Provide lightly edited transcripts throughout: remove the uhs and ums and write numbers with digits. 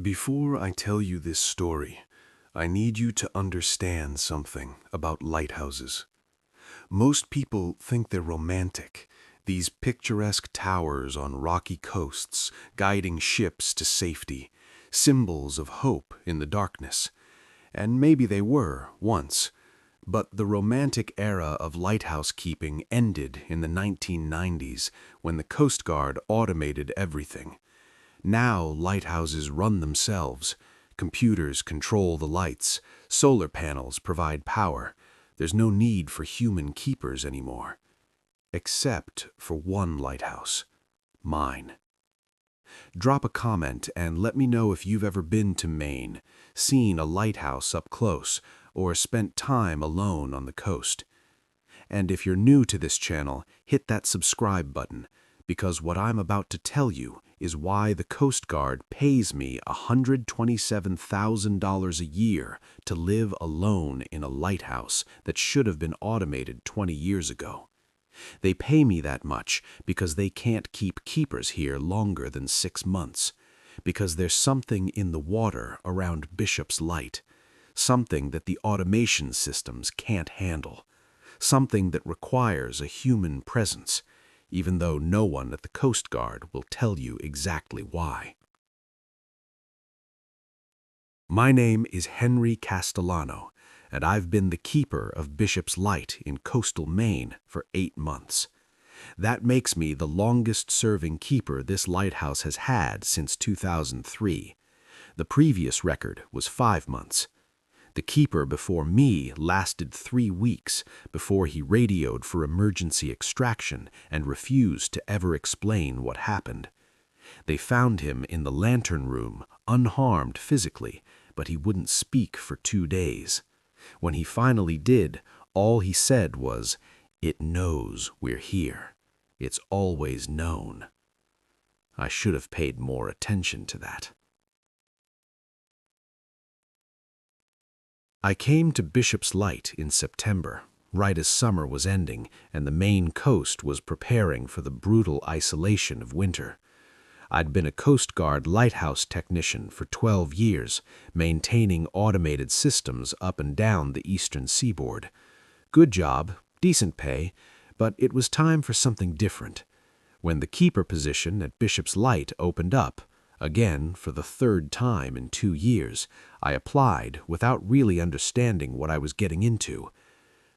Before I tell you this story, I need you to understand something about lighthouses. Most people think they're romantic, these picturesque towers on rocky coasts, guiding ships to safety, symbols of hope in the darkness. And maybe they were, once. But the romantic era of lighthouse keeping ended in the 1990s when the Coast Guard automated everything. Now lighthouses run themselves. Computers control the lights. Solar panels provide power. There's no need for human keepers anymore. Except for one lighthouse. Mine. Drop a comment and let me know if you've ever been to Maine, seen a lighthouse up close, or spent time alone on the coast. And if you're new to this channel, hit that subscribe button, because what I'm about to tell you is why the Coast Guard pays me $127,000 a year to live alone in a lighthouse that should have been automated 20 years ago. They pay me that much because they can't keep keepers here longer than 6 months, because there's something in the water around Bishop's Light, something that the automation systems can't handle, something that requires a human presence, even though no one at the Coast Guard will tell you exactly why. My name is Henry Castellano, and I've been the keeper of Bishop's Light in coastal Maine for 8 months. That makes me the longest-serving keeper this lighthouse has had since 2003. The previous record was 5 months. The keeper before me lasted 3 weeks before he radioed for emergency extraction and refused to ever explain what happened. They found him in the lantern room, unharmed physically, but he wouldn't speak for 2 days. When he finally did, all he said was, "It knows we're here. It's always known." I should have paid more attention to that. I came to Bishop's Light in September, right as summer was ending and the Maine coast was preparing for the brutal isolation of winter. I'd been a Coast Guard lighthouse technician for 12 years, maintaining automated systems up and down the eastern seaboard. Good job, decent pay, but it was time for something different. When the keeper position at Bishop's Light opened up, again for the 3rd time in 2 years, I applied without really understanding what I was getting into.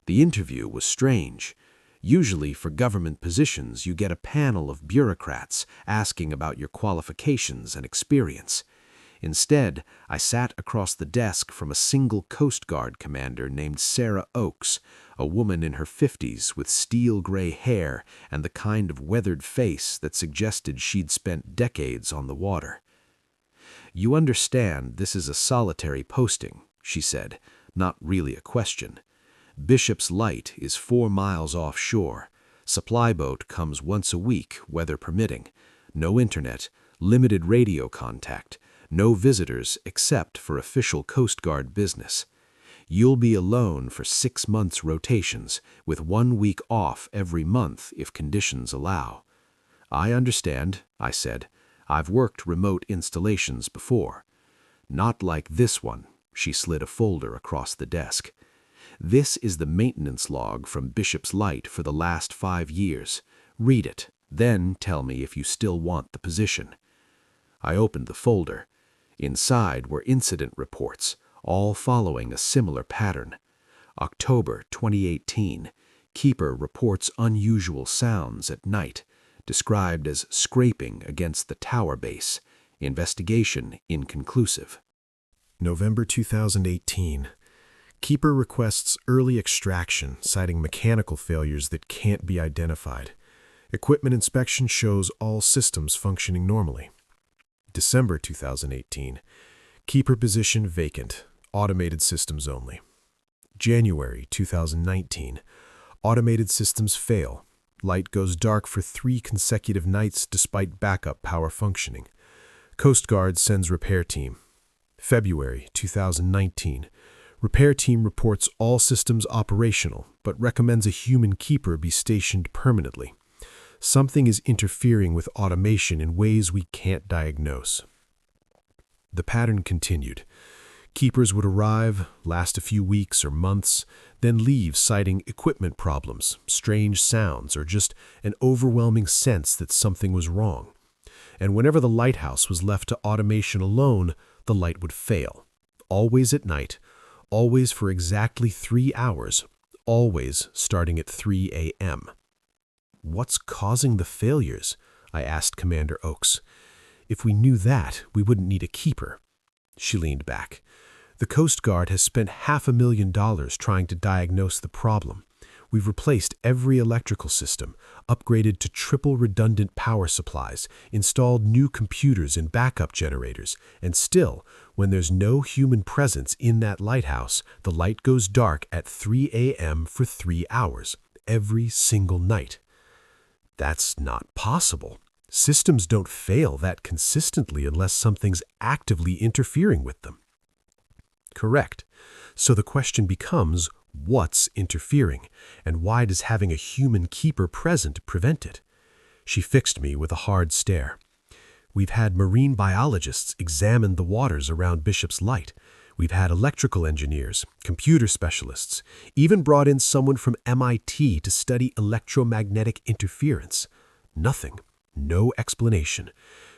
The interview was strange. Usually for government positions, you get a panel of bureaucrats asking about your qualifications and experience. Instead, I sat across the desk from a single Coast Guard commander named Sarah Oakes, a woman in her 50s with steel-gray hair and the kind of weathered face that suggested she'd spent decades on the water. "You understand this is a solitary posting," she said, not really a question. "Bishop's Light is 4 miles offshore. Supply boat comes once a week, weather permitting. No internet, limited radio contact, no visitors except for official Coast Guard business. You'll be alone for 6 months rotations, with 1 week off every month if conditions allow." "I understand," I said. "I've worked remote installations before." "Not like this one." She slid a folder across the desk. "This is the maintenance log from Bishop's Light for the last 5 years. Read it, then tell me if you still want the position." I opened the folder. Inside were incident reports, all following a similar pattern. October 2018. Keeper reports unusual sounds at night, described as scraping against the tower base. Investigation inconclusive. November 2018. Keeper requests early extraction, citing mechanical failures that can't be identified. Equipment inspection shows all systems functioning normally. December 2018. Keeper position vacant, automated systems only. January 2019. Automated systems fail. Light goes dark for 3 consecutive nights despite backup power functioning. Coast Guard sends repair team. February 2019. Repair team reports all systems operational, but recommends a human keeper be stationed permanently. Something is interfering with automation in ways we can't diagnose. The pattern continued. Keepers would arrive, last a few weeks or months, then leave citing equipment problems, strange sounds, or just an overwhelming sense that something was wrong. And whenever the lighthouse was left to automation alone, the light would fail. Always at night, always for exactly 3 hours, always starting at 3 a.m. "What's causing the failures?" I asked Commander Oakes. "If we knew that, we wouldn't need a keeper." She leaned back. "The Coast Guard has spent $500,000 trying to diagnose the problem. We've replaced every electrical system, upgraded to triple redundant power supplies, installed new computers and backup generators, and still, when there's no human presence in that lighthouse, the light goes dark at 3 a.m. for 3 hours, every single night." "That's not possible. Systems don't fail that consistently unless something's actively interfering with them." "Correct. So the question becomes, what's interfering, and why does having a human keeper present prevent it?" She fixed me with a hard stare. "We've had marine biologists examine the waters around Bishop's Light. We've had electrical engineers, computer specialists, even brought in someone from MIT to study electromagnetic interference. Nothing. No explanation.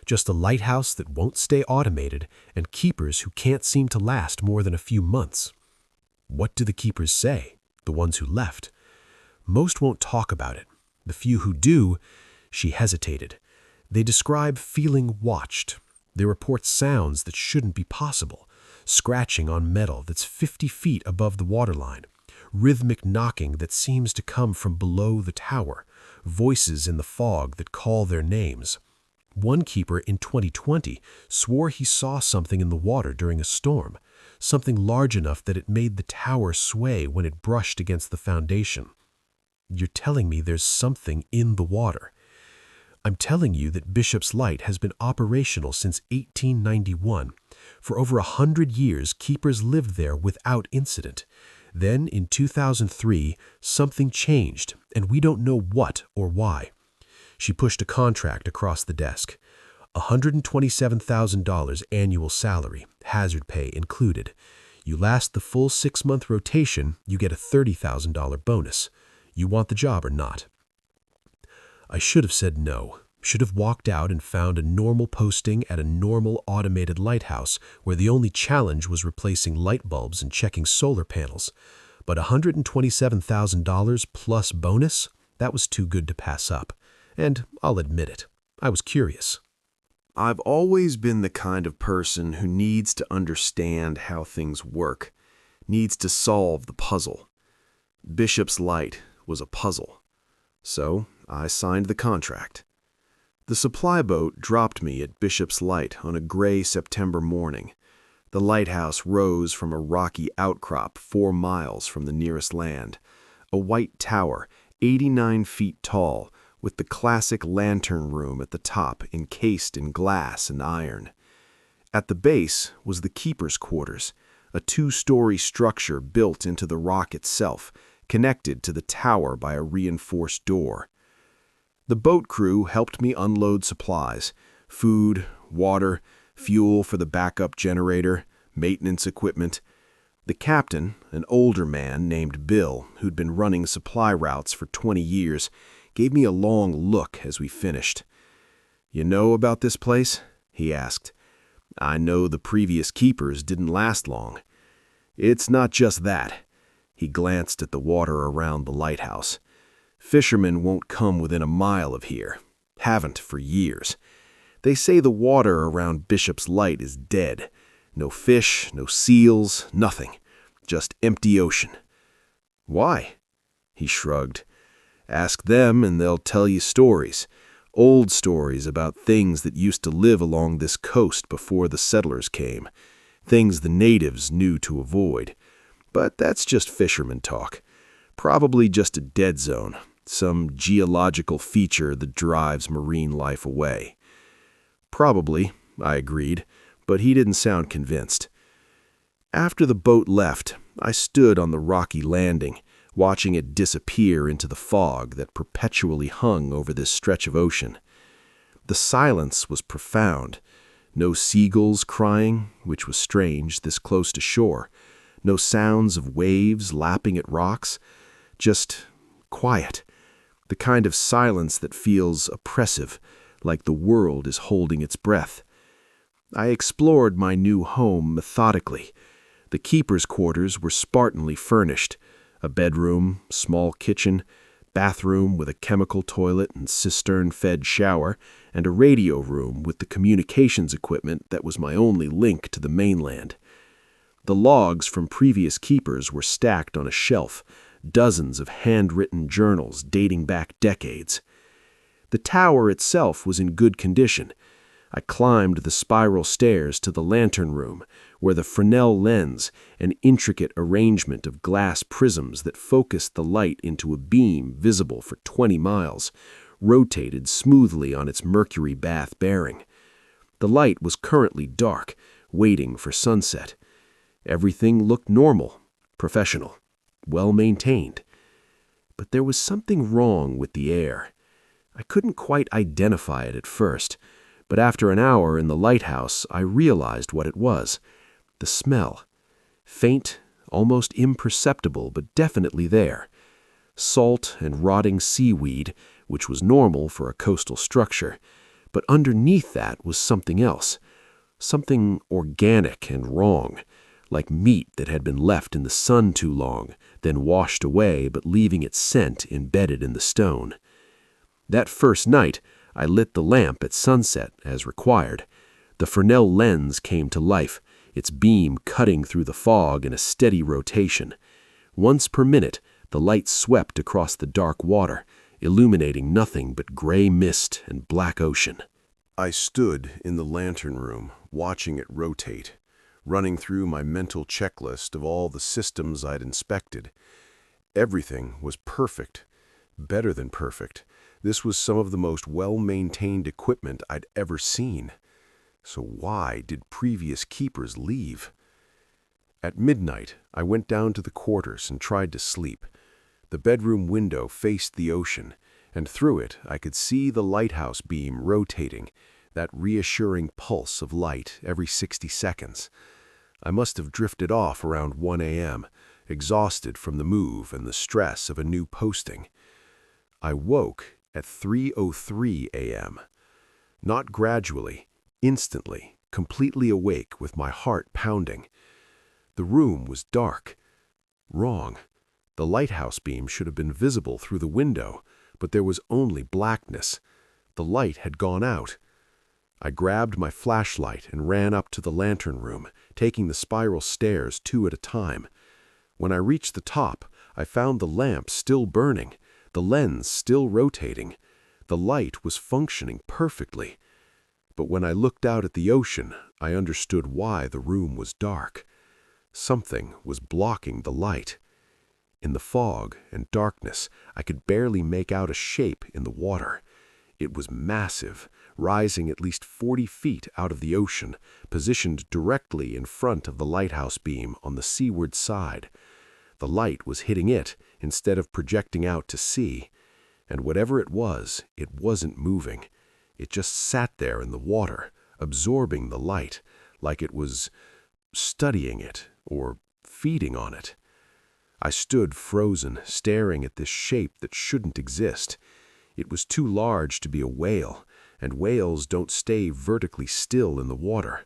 Just a lighthouse that won't stay automated and keepers who can't seem to last more than a few months." "What do the keepers say, the ones who left?" "Most won't talk about it. The few who do," she hesitated, "they describe feeling watched. They report sounds that shouldn't be possible, scratching on metal that's 50 feet above the waterline, rhythmic knocking that seems to come from below the tower, voices in the fog that call their names. One keeper in 2020 swore he saw something in the water during a storm, something large enough that it made the tower sway when it brushed against the foundation." "You're telling me there's something in the water?" "I'm telling you that Bishop's Light has been operational since 1891. For over 100 years, keepers lived there without incident. Then, in 2003, something changed, and we don't know what or why." She pushed a contract across the desk. $127,000 annual salary, hazard pay included. You last the full 6-month rotation, you get a $30,000 bonus. You want the job or not?" I should have said no. Should have walked out and found a normal posting at a normal automated lighthouse where the only challenge was replacing light bulbs and checking solar panels. But $127,000 plus bonus? That was too good to pass up. And I'll admit it, I was curious. I've always been the kind of person who needs to understand how things work, needs to solve the puzzle. Bishop's Light was a puzzle. So I signed the contract. The supply boat dropped me at Bishop's Light on a gray September morning. The lighthouse rose from a rocky outcrop 4 miles from the nearest land. A white tower, 89 feet tall, with the classic lantern room at the top encased in glass and iron. At the base was the keeper's quarters, a 2-story structure built into the rock itself, connected to the tower by a reinforced door. The boat crew helped me unload supplies, food, water, fuel for the backup generator, maintenance equipment. The captain, an older man named Bill, who'd been running supply routes for 20 years, gave me a long look as we finished. "You know about this place?" he asked. "I know the previous keepers didn't last long." "It's not just that." He glanced at the water around the lighthouse. "Fishermen won't come within a mile of here. Haven't for years. They say the water around Bishop's Light is dead. No fish, no seals, nothing. Just empty ocean." "Why?" He shrugged. "Ask them and they'll tell you stories. Old stories about things that used to live along this coast before the settlers came. Things the natives knew to avoid. But that's just fisherman talk. Probably just a dead zone, some geological feature that drives marine life away." "Probably," I agreed, but he didn't sound convinced. After the boat left, I stood on the rocky landing, watching it disappear into the fog that perpetually hung over this stretch of ocean. The silence was profound. No seagulls crying, which was strange, this close to shore. No sounds of waves lapping at rocks. Just quiet. The kind of silence that feels oppressive, like the world is holding its breath. I explored my new home methodically. The keeper's quarters were Spartanly furnished. A bedroom, small kitchen, bathroom with a chemical toilet and cistern-fed shower, and a radio room with the communications equipment that was my only link to the mainland. The logs from previous keepers were stacked on a shelf, dozens of handwritten journals dating back decades. The tower itself was in good condition. I climbed the spiral stairs to the lantern room, where the Fresnel lens, an intricate arrangement of glass prisms that focused the light into a beam visible for 20 miles, rotated smoothly on its mercury bath bearing. The light was currently dark, waiting for sunset. Everything looked normal, professional, well-maintained. But there was something wrong with the air. I couldn't quite identify it at first, but after an hour in the lighthouse, I realized what it was. The smell. Faint, almost imperceptible, but definitely there. Salt and rotting seaweed, which was normal for a coastal structure. But underneath that was something else. Something organic and wrong, like meat that had been left in the sun too long, then washed away but leaving its scent embedded in the stone. That first night, I lit the lamp at sunset, as required. The Fresnel lens came to life, its beam cutting through the fog in a steady rotation. Once per minute, the light swept across the dark water, illuminating nothing but gray mist and black ocean. I stood in the lantern room, watching it rotate, running through my mental checklist of all the systems I'd inspected. Everything was perfect, better than perfect. This was some of the most well-maintained equipment I'd ever seen. So why did previous keepers leave? At midnight, I went down to the quarters and tried to sleep. The bedroom window faced the ocean, and through it I could see the lighthouse beam rotating, that reassuring pulse of light every 60 seconds. I must have drifted off around 1 a.m., exhausted from the move and the stress of a new posting. I woke at 3:03 a.m. Not gradually, instantly, completely awake with my heart pounding. The room was dark. Wrong. The lighthouse beam should have been visible through the window, but there was only blackness. The light had gone out. I grabbed my flashlight and ran up to the lantern room, taking the spiral stairs 2 at a time. When I reached the top, I found the lamp still burning, the lens still rotating. The light was functioning perfectly. But when I looked out at the ocean, I understood why the room was dark. Something was blocking the light. In the fog and darkness, I could barely make out a shape in the water. It was massive, rising at least 40 feet out of the ocean, positioned directly in front of the lighthouse beam on the seaward side. The light was hitting it instead of projecting out to sea. And whatever it wasn't moving. It just sat there in the water, absorbing the light, like it was studying it or feeding on it. I stood frozen, staring at this shape that shouldn't exist. It was too large to be a whale, and whales don't stay vertically still in the water.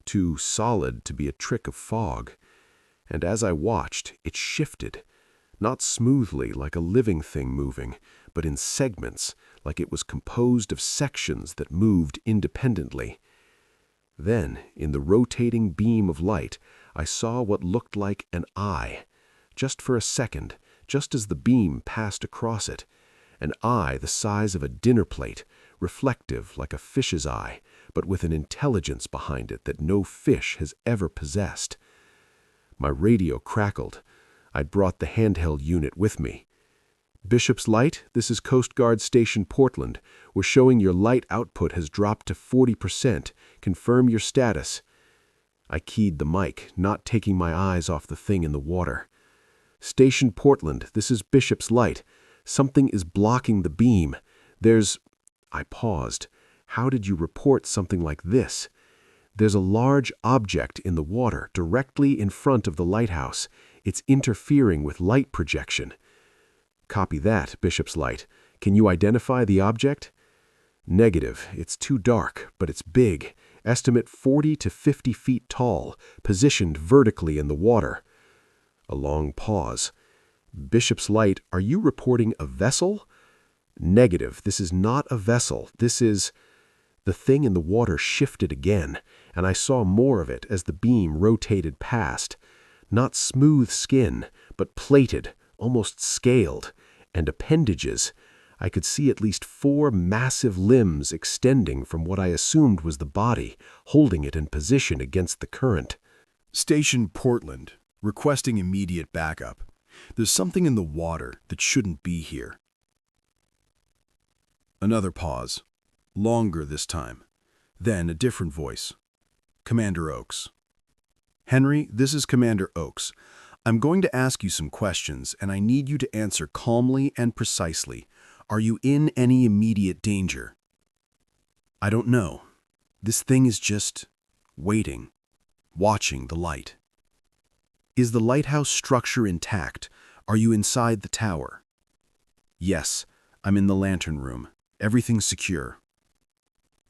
Too solid to be a trick of fog. And as I watched, it shifted. Not smoothly like a living thing moving, but in segments, like it was composed of sections that moved independently. Then, in the rotating beam of light, I saw what looked like an eye. Just for a second, just as the beam passed across it. An eye the size of a dinner plate, reflective like a fish's eye, but with an intelligence behind it that no fish has ever possessed. My radio crackled. I'd brought the handheld unit with me. Bishop's Light, this is Coast Guard Station Portland. We're showing your light output has dropped to 40%. Confirm your status. I keyed the mic, not taking my eyes off the thing in the water. Station Portland, this is Bishop's Light. Something is blocking the beam. I paused. How did you report something like this? There's a large object in the water directly in front of the lighthouse. It's interfering with light projection. Copy that, Bishop's Light. Can you identify the object? Negative. It's too dark, but it's big. Estimate 40 to 50 feet tall, positioned vertically in the water. A long pause. Bishop's Light, are you reporting a vessel? Negative. This is not a vessel. This is... The thing in the water shifted again, and I saw more of it as the beam rotated past. Not smooth skin, but plated, almost scaled, and appendages. I could see at least 4 massive limbs extending from what I assumed was the body, holding it in position against the current. Station Portland, requesting immediate backup. There's something in the water that shouldn't be here. Another pause. Longer this time. Then a different voice. Commander Oakes. Henry, this is Commander Oakes. I'm going to ask you some questions, and I need you to answer calmly and precisely. Are you in any immediate danger? I don't know. This thing is just waiting, watching the light. Is the lighthouse structure intact? Are you inside the tower? Yes, I'm in the lantern room. Everything's secure.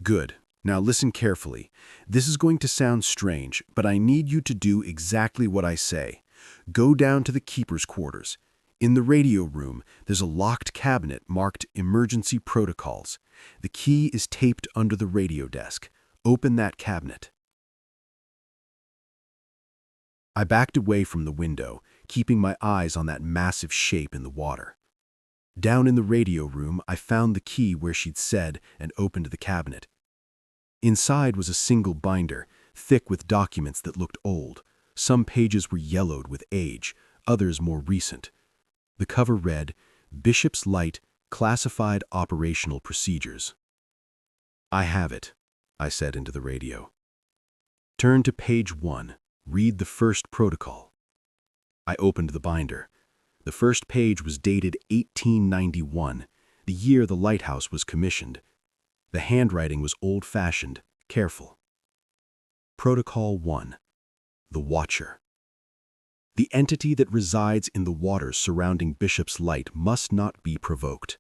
Good. Now listen carefully. This is going to sound strange, but I need you to do exactly what I say. Go down to the keeper's quarters. In the radio room, there's a locked cabinet marked Emergency Protocols. The key is taped under the radio desk. Open that cabinet. I backed away from the window, keeping my eyes on that massive shape in the water. Down in the radio room, I found the key where she'd said and opened the cabinet. Inside was a single binder, thick with documents that looked old. Some pages were yellowed with age, others more recent. The cover read, Bishop's Light, Classified Operational Procedures. I have it, I said into the radio. Turn to page 1. Read the first protocol. I opened the binder. The first page was dated 1891, the year the lighthouse was commissioned. The handwriting was old-fashioned, careful. Protocol 1. The Watcher. The entity that resides in the waters surrounding Bishop's Light must not be provoked.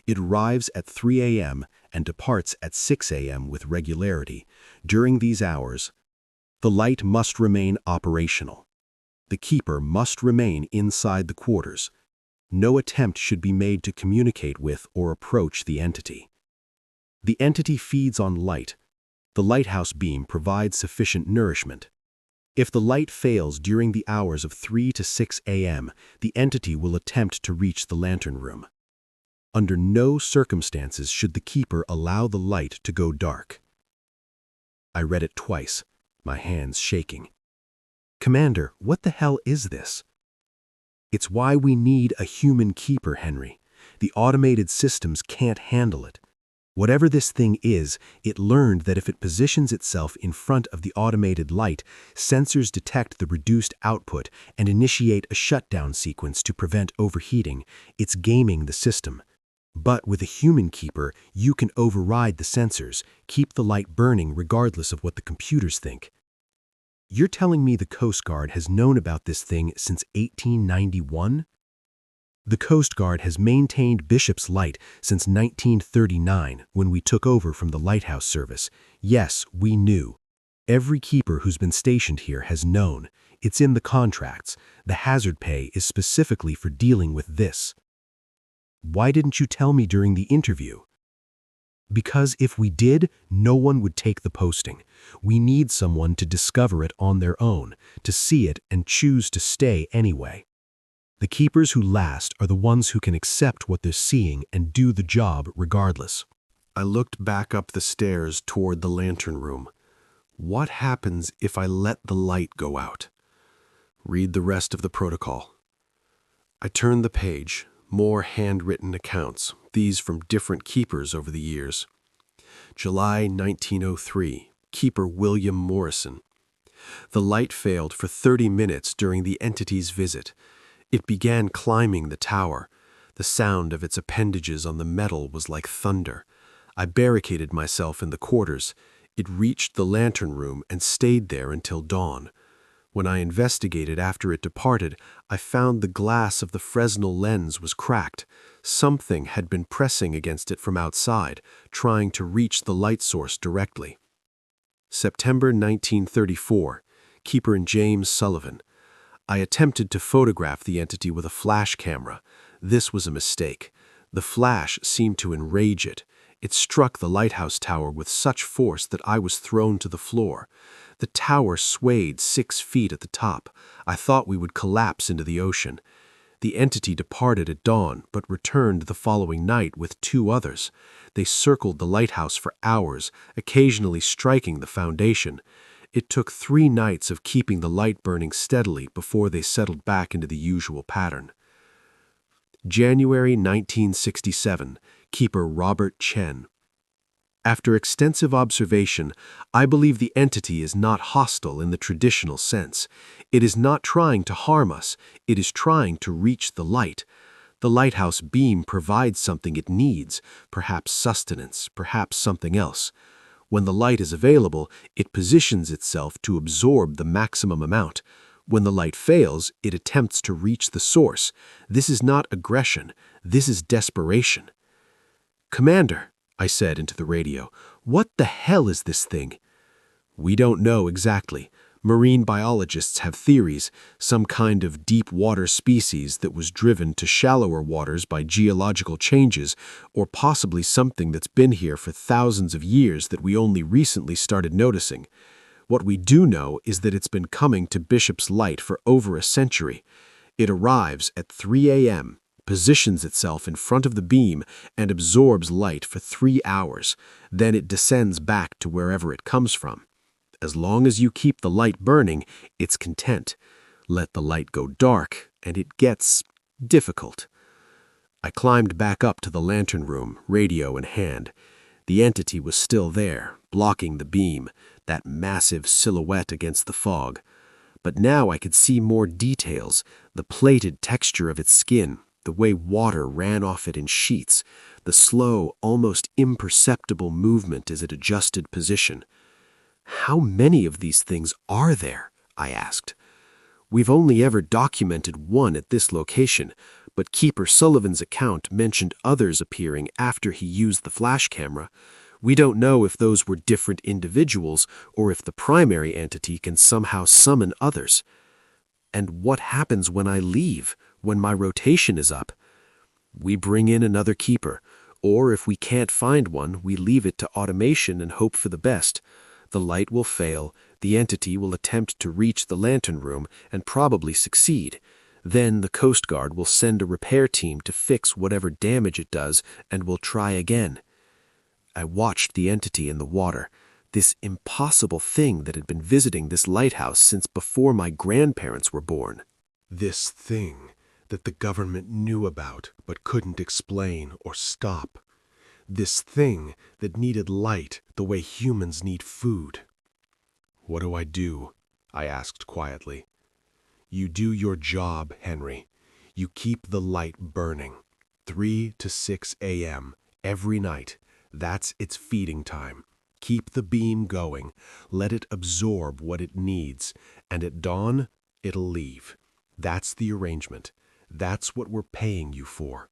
It arrives at 3 a.m. and departs at 6 a.m. with regularity. During these hours, the light must remain operational. The keeper must remain inside the quarters. No attempt should be made to communicate with or approach the entity. The entity feeds on light. The lighthouse beam provides sufficient nourishment. If the light fails during the hours of 3 to 6 a.m., the entity will attempt to reach the lantern room. Under no circumstances should the keeper allow the light to go dark. I read it twice, my hands shaking. Commander, what the hell is this? It's why we need a human keeper, Henry. The automated systems can't handle it. Whatever this thing is, it learned that if it positions itself in front of the automated light, sensors detect the reduced output and initiate a shutdown sequence to prevent overheating. It's gaming the system. But with a human keeper, you can override the sensors, keep the light burning regardless of what the computers think. You're telling me the Coast Guard has known about this thing since 1891? The Coast Guard has maintained Bishop's Light since 1939 when we took over from the Lighthouse service. Yes, we knew. Every keeper who's been stationed here has known. It's in the contracts. The hazard pay is specifically for dealing with this. Why didn't you tell me during the interview? Because if we did, no one would take the posting. We need someone to discover it on their own, to see it and choose to stay anyway. The keepers who last are the ones who can accept what they're seeing and do the job regardless. I looked back up the stairs toward the lantern room. What happens if I let the light go out? Read the rest of the protocol. I turned the page. More handwritten accounts, these from different keepers over the years. July 1903, Keeper William Morrison. The light failed for 30 minutes during the entity's visit. It began climbing the tower. The sound of its appendages on the metal was like thunder. I barricaded myself in the quarters. It reached the lantern room and stayed there until dawn. When I investigated after it departed, I found the glass of the Fresnel lens was cracked. Something had been pressing against it from outside, trying to reach the light source directly. September 1934, Keeper James Sullivan. I attempted to photograph the entity with a flash camera. This was a mistake. The flash seemed to enrage it. It struck the lighthouse tower with such force that I was thrown to the floor. The tower swayed 6 feet at the top. I thought we would collapse into the ocean. The entity departed at dawn, but returned the following night with 2 others. They circled the lighthouse for hours, occasionally striking the foundation. It took 3 nights of keeping the light burning steadily before they settled back into the usual pattern. January 1967, Keeper Robert Chen. After extensive observation, I believe the entity is not hostile in the traditional sense. It is not trying to harm us. It is trying to reach the light. The lighthouse beam provides something it needs, perhaps sustenance, perhaps something else. When the light is available, it positions itself to absorb the maximum amount. When the light fails, it attempts to reach the source. This is not aggression. This is desperation. "Commander," I said into the radio, "what the hell is this thing?" "We don't know exactly. Marine biologists have theories, some kind of deep water species that was driven to shallower waters by geological changes, or possibly something that's been here for thousands of years that we only recently started noticing. What we do know is that it's been coming to Bishop's Light for over a century. It arrives at 3 a.m., positions itself in front of the beam, and absorbs light for 3 hours. Then it descends back to wherever it comes from. As long as you keep the light burning, it's content. Let the light go dark, and it gets difficult." I climbed back up to the lantern room, radio in hand. The entity was still there, blocking the beam, that massive silhouette against the fog. But now I could see more details, the plated texture of its skin, the way water ran off it in sheets, the slow, almost imperceptible movement as it adjusted position. "How many of these things are there?" I asked. "We've only ever documented one at this location, but Keeper Sullivan's account mentioned others appearing after he used the flash camera. We don't know if those were different individuals or if the primary entity can somehow summon others. And what happens when I leave, when my rotation is up?" "We bring in another keeper, or if we can't find one, we leave it to automation and hope for the best. The light will fail, the entity will attempt to reach the lantern room and probably succeed. Then the Coast Guard will send a repair team to fix whatever damage it does, and we'll try again." I watched the entity in the water, this impossible thing that had been visiting this lighthouse since before my grandparents were born. This thing that the government knew about but couldn't explain or stop. This thing that needed light the way humans need food. "What do I do?" I asked quietly. "You do your job, Henry. You keep the light burning. 3 to 6 a.m. every night. That's its feeding time. Keep the beam going. Let it absorb what it needs. And at dawn, it'll leave. That's the arrangement. That's what we're paying you for.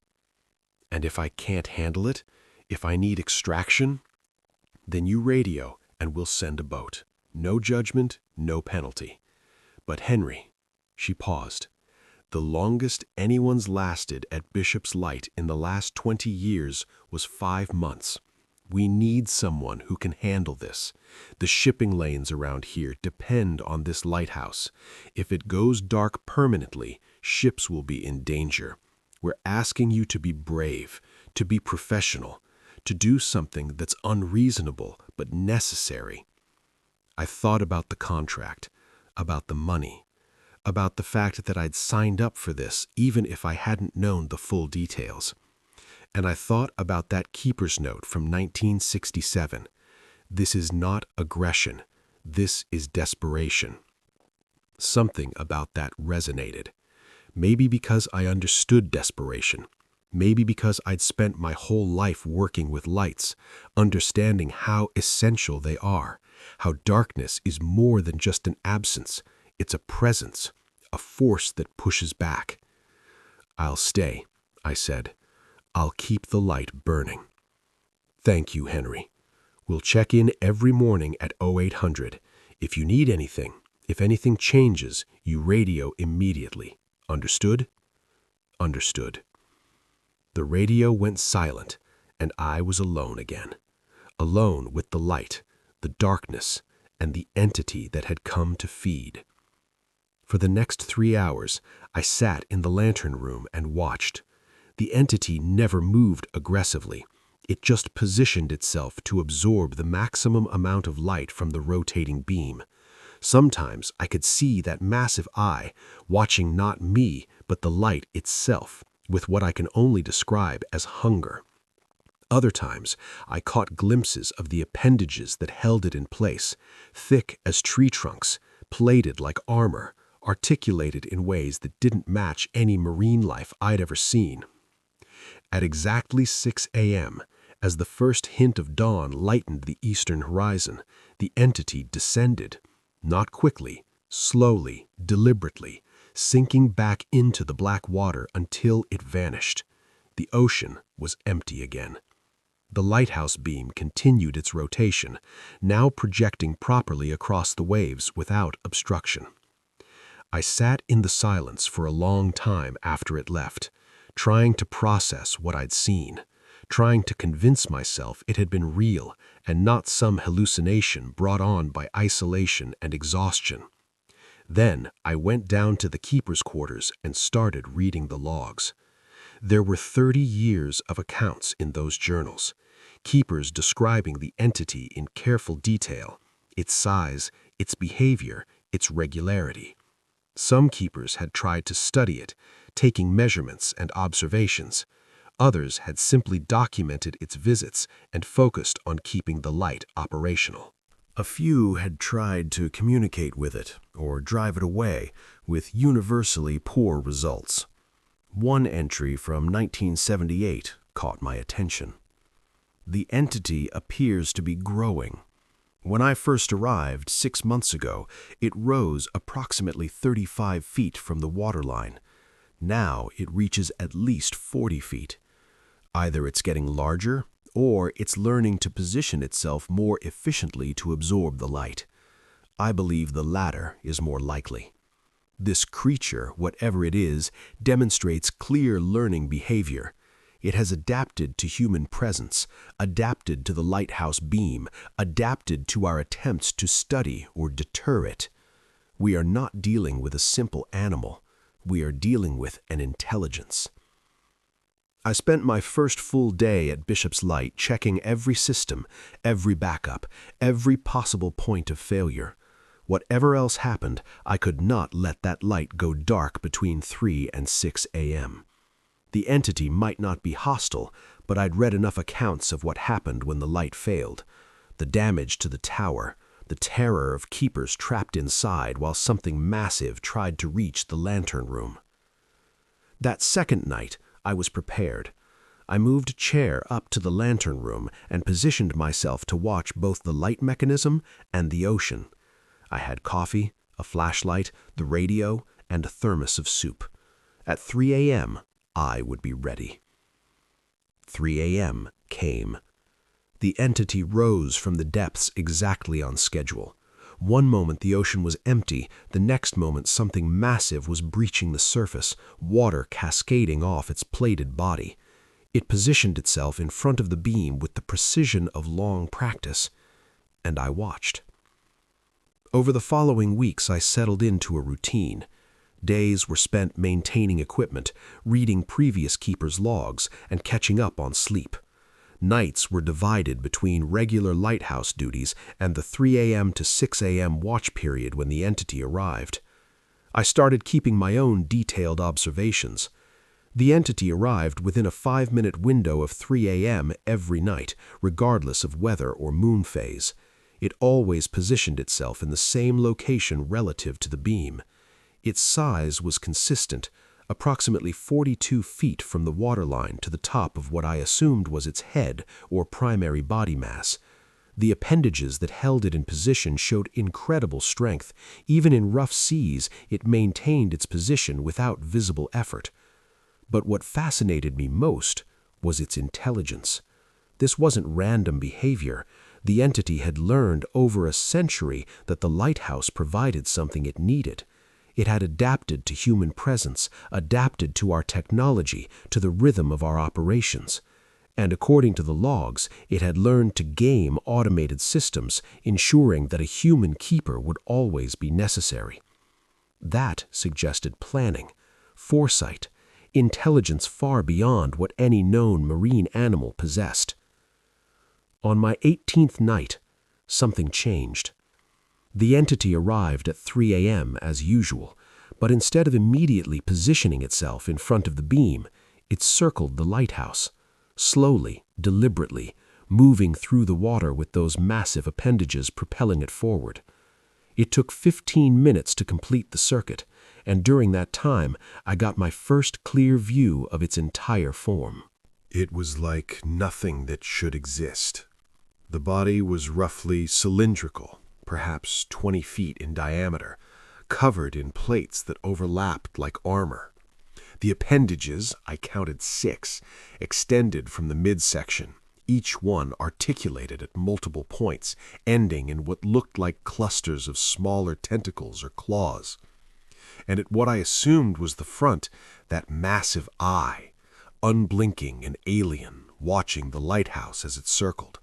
And if I can't handle it, if I need extraction, then you radio and we'll send a boat. No judgment, no penalty. But Henry," she paused, "the longest anyone's lasted at Bishop's Light in the last 20 years was 5 months. We need someone who can handle this. The shipping lanes around here depend on this lighthouse. If it goes dark permanently, ships will be in danger. We're asking you to be brave, to be professional, to do something that's unreasonable but necessary." I thought about the contract, about the money, about the fact that I'd signed up for this even if I hadn't known the full details. And I thought about that keeper's note from 1967. This is not aggression. This is desperation. Something about that resonated. Maybe because I understood desperation. Maybe because I'd spent my whole life working with lights, understanding how essential they are, how darkness is more than just an absence, it's a presence, a force that pushes back. "I'll stay," I said. "I'll keep the light burning." "Thank you, Henry. We'll check in every morning at 0800. If you need anything, if anything changes, you radio immediately. Understood?" "Understood." The radio went silent, and I was alone again. Alone with the light, the darkness, and the entity that had come to feed. For the next 3 hours, I sat in the lantern room and watched. The entity never moved aggressively. It just positioned itself to absorb the maximum amount of light from the rotating beam. Sometimes I could see that massive eye, watching not me, but the light itself, with what I can only describe as hunger. Other times, I caught glimpses of the appendages that held it in place, thick as tree trunks, plated like armor, articulated in ways that didn't match any marine life I'd ever seen. At exactly 6 a.m., as the first hint of dawn lightened the eastern horizon, the entity descended, not quickly, slowly, deliberately, sinking back into the black water until it vanished. The ocean was empty again. The lighthouse beam continued its rotation, now projecting properly across the waves without obstruction. I sat in the silence for a long time after it left, trying to process what I'd seen, trying to convince myself it had been real and not some hallucination brought on by isolation and exhaustion. Then I went down to the keeper's quarters and started reading the logs. There were 30 years of accounts in those journals, keepers describing the entity in careful detail, its size, its behavior, its regularity. Some keepers had tried to study it, taking measurements and observations. Others had simply documented its visits and focused on keeping the light operational. A few had tried to communicate with it or drive it away, with universally poor results. One entry from 1978 caught my attention. The entity appears to be growing. When I first arrived 6 months ago, it rose approximately 35 feet from the waterline. Now it reaches at least 40 feet. Either it's getting larger, or it's learning to position itself more efficiently to absorb the light. I believe the latter is more likely. This creature, whatever it is, demonstrates clear learning behavior. It has adapted to human presence, adapted to the lighthouse beam, adapted to our attempts to study or deter it. We are not dealing with a simple animal. We are dealing with an intelligence. I spent my first full day at Bishop's Light checking every system, every backup, every possible point of failure. Whatever else happened, I could not let that light go dark between 3 and 6 a.m. The entity might not be hostile, but I'd read enough accounts of what happened when the light failed. The damage to the tower, the terror of keepers trapped inside while something massive tried to reach the lantern room. That second night, I was prepared. I moved a chair up to the lantern room and positioned myself to watch both the light mechanism and the ocean. I had coffee, a flashlight, the radio, and a thermos of soup. At 3 a.m., I would be ready. 3 a.m. came. The entity rose from the depths exactly on schedule. One moment the ocean was empty, the next moment something massive was breaching the surface, water cascading off its plated body. It positioned itself in front of the beam with the precision of long practice, and I watched. Over the following weeks, I settled into a routine. Days were spent maintaining equipment, reading previous keepers' logs, and catching up on sleep. Nights were divided between regular lighthouse duties and the 3 a.m. to 6 a.m. watch period when the entity arrived. I started keeping my own detailed observations. The entity arrived within a 5-minute window of 3 a.m. every night, regardless of weather or moon phase. It always positioned itself in the same location relative to the beam. Its size was consistent, approximately 42 feet from the waterline to the top of what I assumed was its head or primary body mass. The appendages that held it in position showed incredible strength. Even in rough seas, it maintained its position without visible effort. But what fascinated me most was its intelligence. This wasn't random behavior. The entity had learned over a century that the lighthouse provided something it needed. It had adapted to human presence, adapted to our technology, to the rhythm of our operations. And according to the logs, it had learned to game automated systems, ensuring that a human keeper would always be necessary. That suggested planning, foresight, intelligence far beyond what any known marine animal possessed. On my 18th night, something changed. The entity arrived at 3 a.m. as usual, but instead of immediately positioning itself in front of the beam, it circled the lighthouse, slowly, deliberately, moving through the water with those massive appendages propelling it forward. It took 15 minutes to complete the circuit, and during that time, I got my first clear view of its entire form. It was like nothing that should exist. The body was roughly cylindrical, perhaps 20 feet in diameter, covered in plates that overlapped like armor. The appendages, I counted 6, extended from the midsection, each one articulated at multiple points, ending in what looked like clusters of smaller tentacles or claws. And at what I assumed was the front, that massive eye, unblinking and alien, watching the lighthouse as it circled.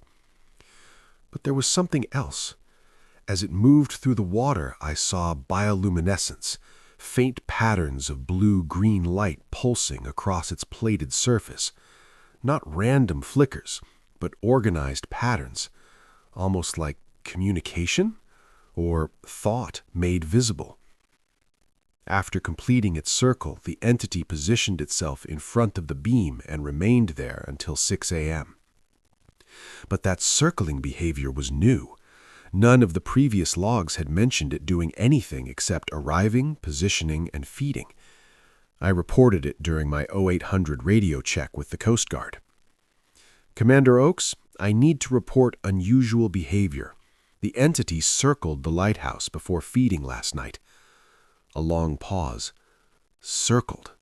But there was something else. As it moved through the water, I saw bioluminescence, faint patterns of blue-green light pulsing across its plated surface. Not random flickers, but organized patterns, almost like communication or thought made visible. After completing its circle, the entity positioned itself in front of the beam and remained there until 6 a.m. But that circling behavior was new. None of the previous logs had mentioned it doing anything except arriving, positioning, and feeding. I reported it during my 0800 radio check with the Coast Guard. Commander Oakes, I need to report unusual behavior. The entity circled the lighthouse before feeding last night. A long pause. Circled.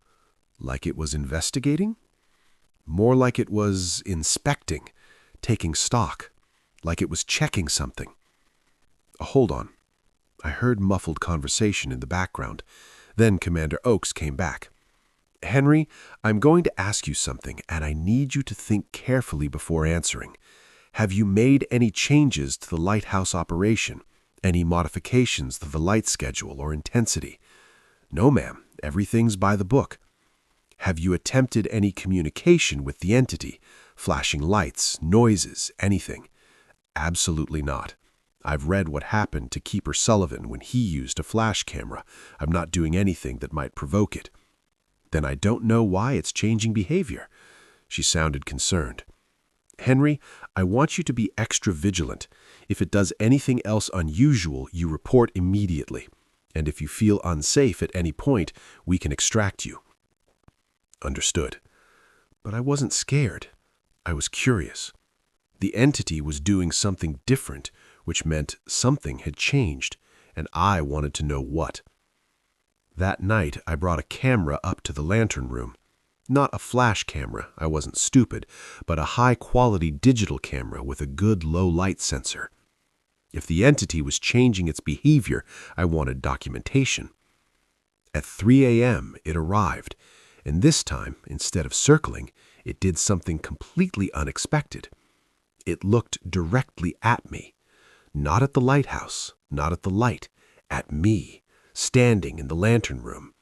Like it was investigating? More like it was inspecting, taking stock, like it was checking something. Hold on. I heard muffled conversation in the background. Then Commander Oakes came back. Henry, I'm going to ask you something, and I need you to think carefully before answering. Have you made any changes to the lighthouse operation? Any modifications to the light schedule or intensity? No, ma'am. Everything's by the book. Have you attempted any communication with the entity? Flashing lights, noises, anything? Absolutely not. I've read what happened to Keeper Sullivan when he used a flash camera. I'm not doing anything that might provoke it. Then I don't know why it's changing behavior. She sounded concerned. Henry, I want you to be extra vigilant. If it does anything else unusual, you report immediately. And if you feel unsafe at any point, we can extract you. Understood. But I wasn't scared. I was curious. The entity was doing something different, which meant something had changed, and I wanted to know what. That night, I brought a camera up to the lantern room. Not a flash camera, I wasn't stupid, but a high-quality digital camera with a good low-light sensor. If the entity was changing its behavior, I wanted documentation. At 3 a.m., it arrived, and this time, instead of circling, it did something completely unexpected. It looked directly at me. Not at the lighthouse, not at the light, at me, standing in the lantern room.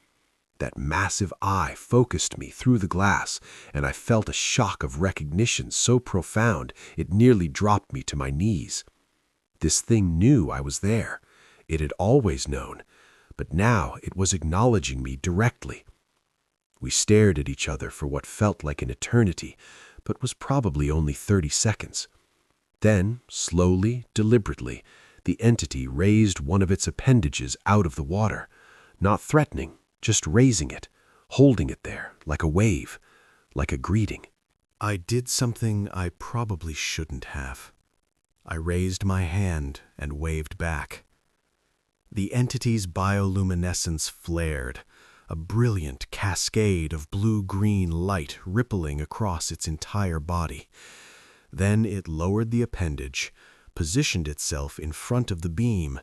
That massive eye focused me through the glass, and I felt a shock of recognition so profound it nearly dropped me to my knees. This thing knew I was there. It had always known, but now it was acknowledging me directly. We stared at each other for what felt like an eternity, but was probably only 30 seconds. Then, slowly, deliberately, the entity raised one of its appendages out of the water, not threatening, just raising it, holding it there like a wave, like a greeting. I did something I probably shouldn't have. I raised my hand and waved back. The entity's bioluminescence flared, a brilliant cascade of blue-green light rippling across its entire body. Then it lowered the appendage, positioned itself in front of the beam,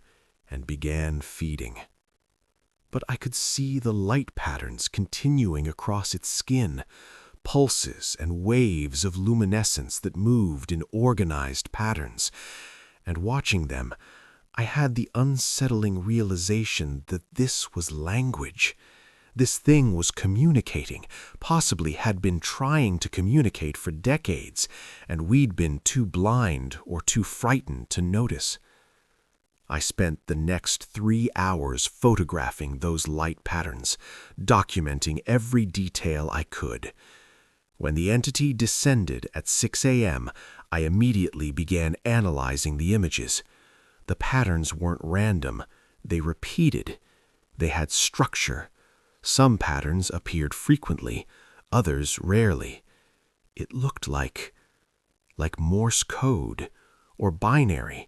and began feeding. But I could see the light patterns continuing across its skin, pulses and waves of luminescence that moved in organized patterns. And watching them, I had the unsettling realization that this was language. This thing was communicating, possibly had been trying to communicate for decades, and we'd been too blind or too frightened to notice. I spent the next 3 hours photographing those light patterns, documenting every detail I could. When the entity descended at 6 a.m., I immediately began analyzing the images. The patterns weren't random, they repeated. They had structure. Some patterns appeared frequently, others rarely. It looked like Morse code or binary,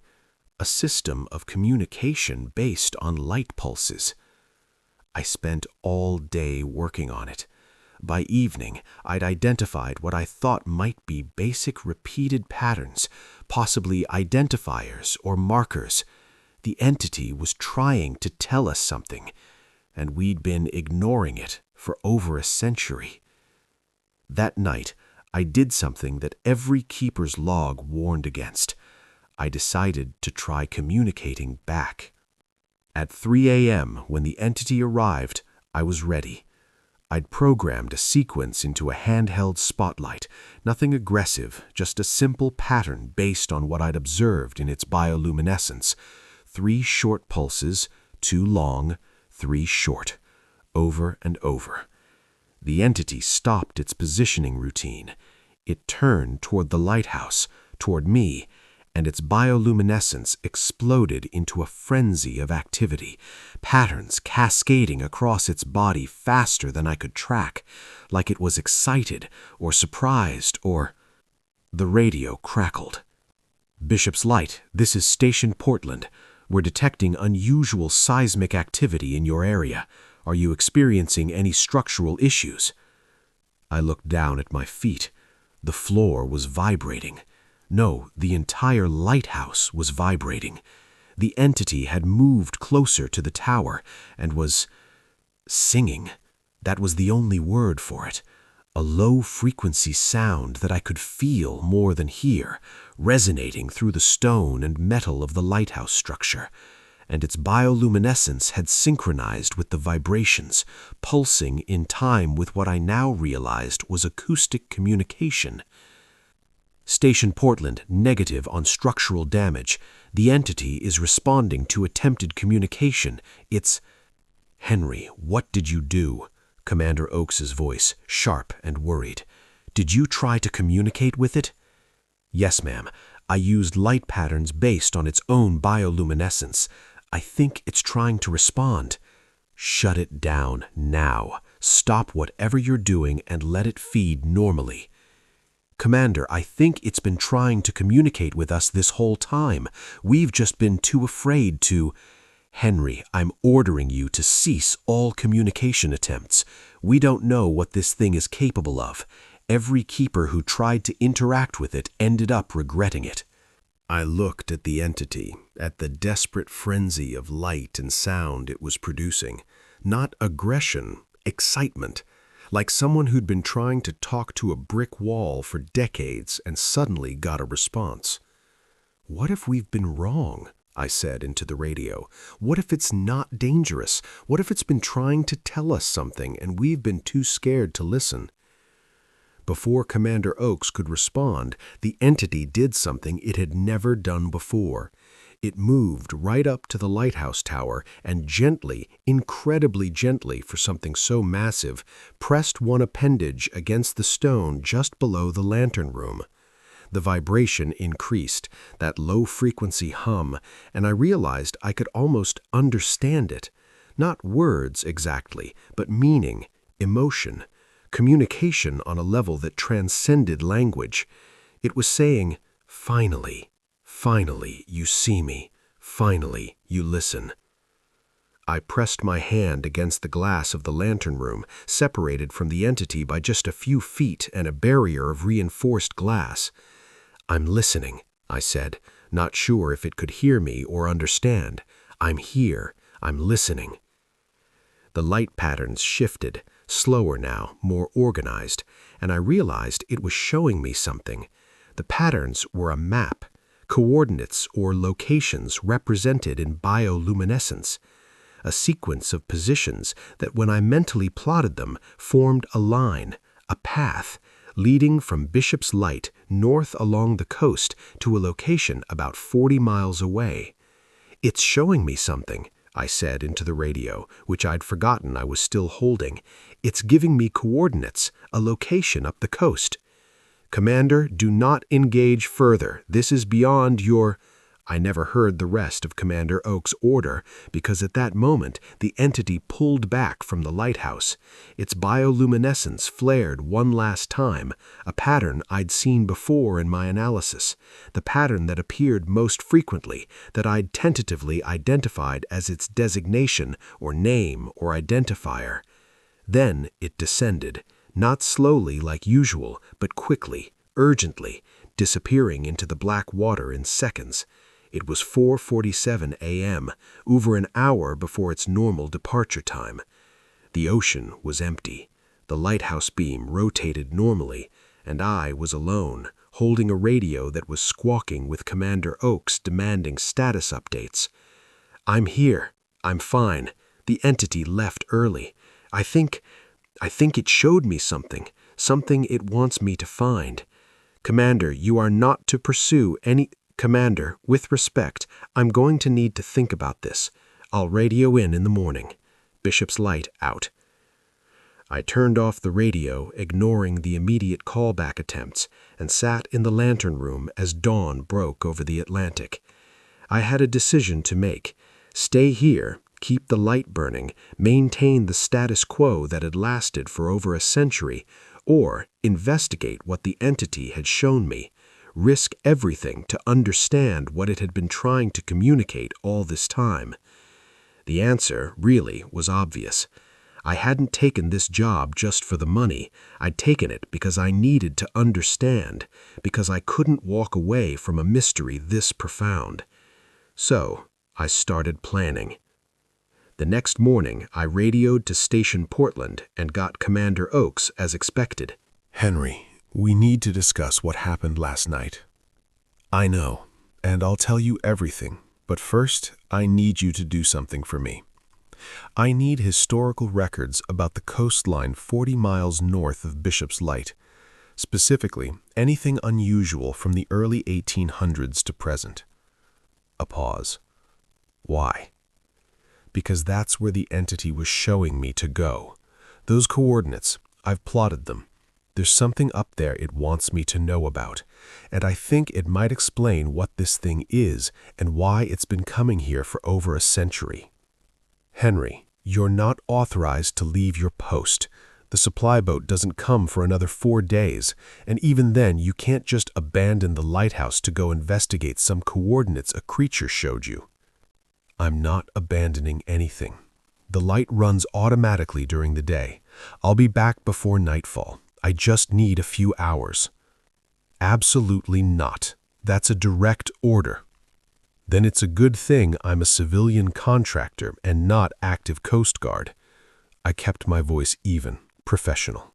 a system of communication based on light pulses. I spent all day working on it. By evening, I'd identified what I thought might be basic repeated patterns, possibly identifiers or markers. The entity was trying to tell us something, and we'd been ignoring it for over a century. That night, I did something that every keeper's log warned against. I decided to try communicating back. At 3 a.m., when the entity arrived, I was ready. I'd programmed a sequence into a handheld spotlight, nothing aggressive, just a simple pattern based on what I'd observed in its bioluminescence. 3 short pulses, 2 long, 3 short, over and over. The entity stopped its positioning routine. It turned toward the lighthouse, toward me, and its bioluminescence exploded into a frenzy of activity, patterns cascading across its body faster than I could track, like it was excited or surprised or... The radio crackled. "Bishop's Light, this is Station Portland. We're detecting unusual seismic activity in your area. Are you experiencing any structural issues?" I looked down at my feet. The floor was vibrating. No, the entire lighthouse was vibrating. The entity had moved closer to the tower and was singing. That was the only word for it. A low-frequency sound that I could feel more than hear, resonating through the stone and metal of the lighthouse structure. And its bioluminescence had synchronized with the vibrations, pulsing in time with what I now realized was acoustic communication. "Station Portland, negative on structural damage. The entity is responding to attempted communication. It's..." "Henry, what did you do?" Commander Oakes's voice, sharp and worried. "Did you try to communicate with it?" "Yes, ma'am. I used light patterns based on its own bioluminescence. I think it's trying to respond." "Shut it down now. Stop whatever you're doing and let it feed normally." "Commander, I think it's been trying to communicate with us this whole time. We've just been too afraid to..." "Henry, I'm ordering you to cease all communication attempts. We don't know what this thing is capable of. Every keeper who tried to interact with it ended up regretting it." I looked at the entity, at the desperate frenzy of light and sound it was producing. Not aggression, excitement. Like someone who'd been trying to talk to a brick wall for decades and suddenly got a response. "What if we've been wrong?" I said into the radio. "What if it's not dangerous? What if it's been trying to tell us something and we've been too scared to listen?" Before Commander Oakes could respond, the entity did something it had never done before. It moved right up to the lighthouse tower and gently, incredibly gently for something so massive, pressed one appendage against the stone just below the lantern room. The vibration increased, that low-frequency hum, and I realized I could almost understand it. Not words exactly, but meaning, emotion, communication on a level that transcended language. It was saying, "Finally, finally, you see me. Finally, you listen." I pressed my hand against the glass of the lantern room, separated from the entity by just a few feet and a barrier of reinforced glass. "I'm listening," I said, not sure if it could hear me or understand. "I'm here. I'm listening." The light patterns shifted, slower now, more organized, and I realized it was showing me something. The patterns were a map, coordinates or locations represented in bioluminescence, a sequence of positions that, when I mentally plotted them, formed a line, a path, leading from Bishop's Light north along the coast to a location about 40 miles away. "It's showing me something," I said into the radio, which I'd forgotten I was still holding. "It's giving me coordinates, a location up the coast." "Commander, do not engage further. This is beyond your—" I never heard the rest of Commander Oak's order because at that moment the entity pulled back from the lighthouse. Its bioluminescence flared one last time, a pattern I'd seen before in my analysis, the pattern that appeared most frequently, that I'd tentatively identified as its designation or name or identifier. Then it descended, not slowly like usual, but quickly, urgently, disappearing into the black water in seconds. It was 4:47 a.m., over an hour before its normal departure time. The ocean was empty. The lighthouse beam rotated normally, and I was alone, holding a radio that was squawking with Commander Oak's demanding status updates. "I'm here. I'm fine. The entity left early. I think it showed me something it wants me to find. Commander, you are not to pursue any— Commander, with respect, I'm going to need to think about this. I'll radio in the morning. Bishop's Light out." I turned off the radio, ignoring the immediate callback attempts, and sat in the lantern room as dawn broke over the Atlantic. I had a decision to make. Stay here, keep the light burning, maintain the status quo that had lasted for over a century, or investigate what the entity had shown me. Risk everything to understand what it had been trying to communicate all this time. The answer, really, was obvious. I hadn't taken this job just for the money. I'd taken it because I needed to understand, because I couldn't walk away from a mystery this profound. So, I started planning. The next morning, I radioed to Station Portland and got Commander Oakes as expected. "Henry, we need to discuss what happened last night." "I know, and I'll tell you everything, but first I need you to do something for me. I need historical records about the coastline 40 miles north of Bishop's Light, specifically anything unusual from the early 1800s to present." A pause. "Why?" "Because that's where the entity was showing me to go. Those coordinates, I've plotted them. There's something up there it wants me to know about, and I think it might explain what this thing is and why it's been coming here for over a century." "Henry, you're not authorized to leave your post. The supply boat doesn't come for another 4 days, and even then you can't just abandon the lighthouse to go investigate some coordinates a creature showed you." "I'm not abandoning anything. The light runs automatically during the day. I'll be back before nightfall. I just need a few hours." "Absolutely not. That's a direct order." "Then it's a good thing I'm a civilian contractor and not active Coast Guard." I kept my voice even, professional.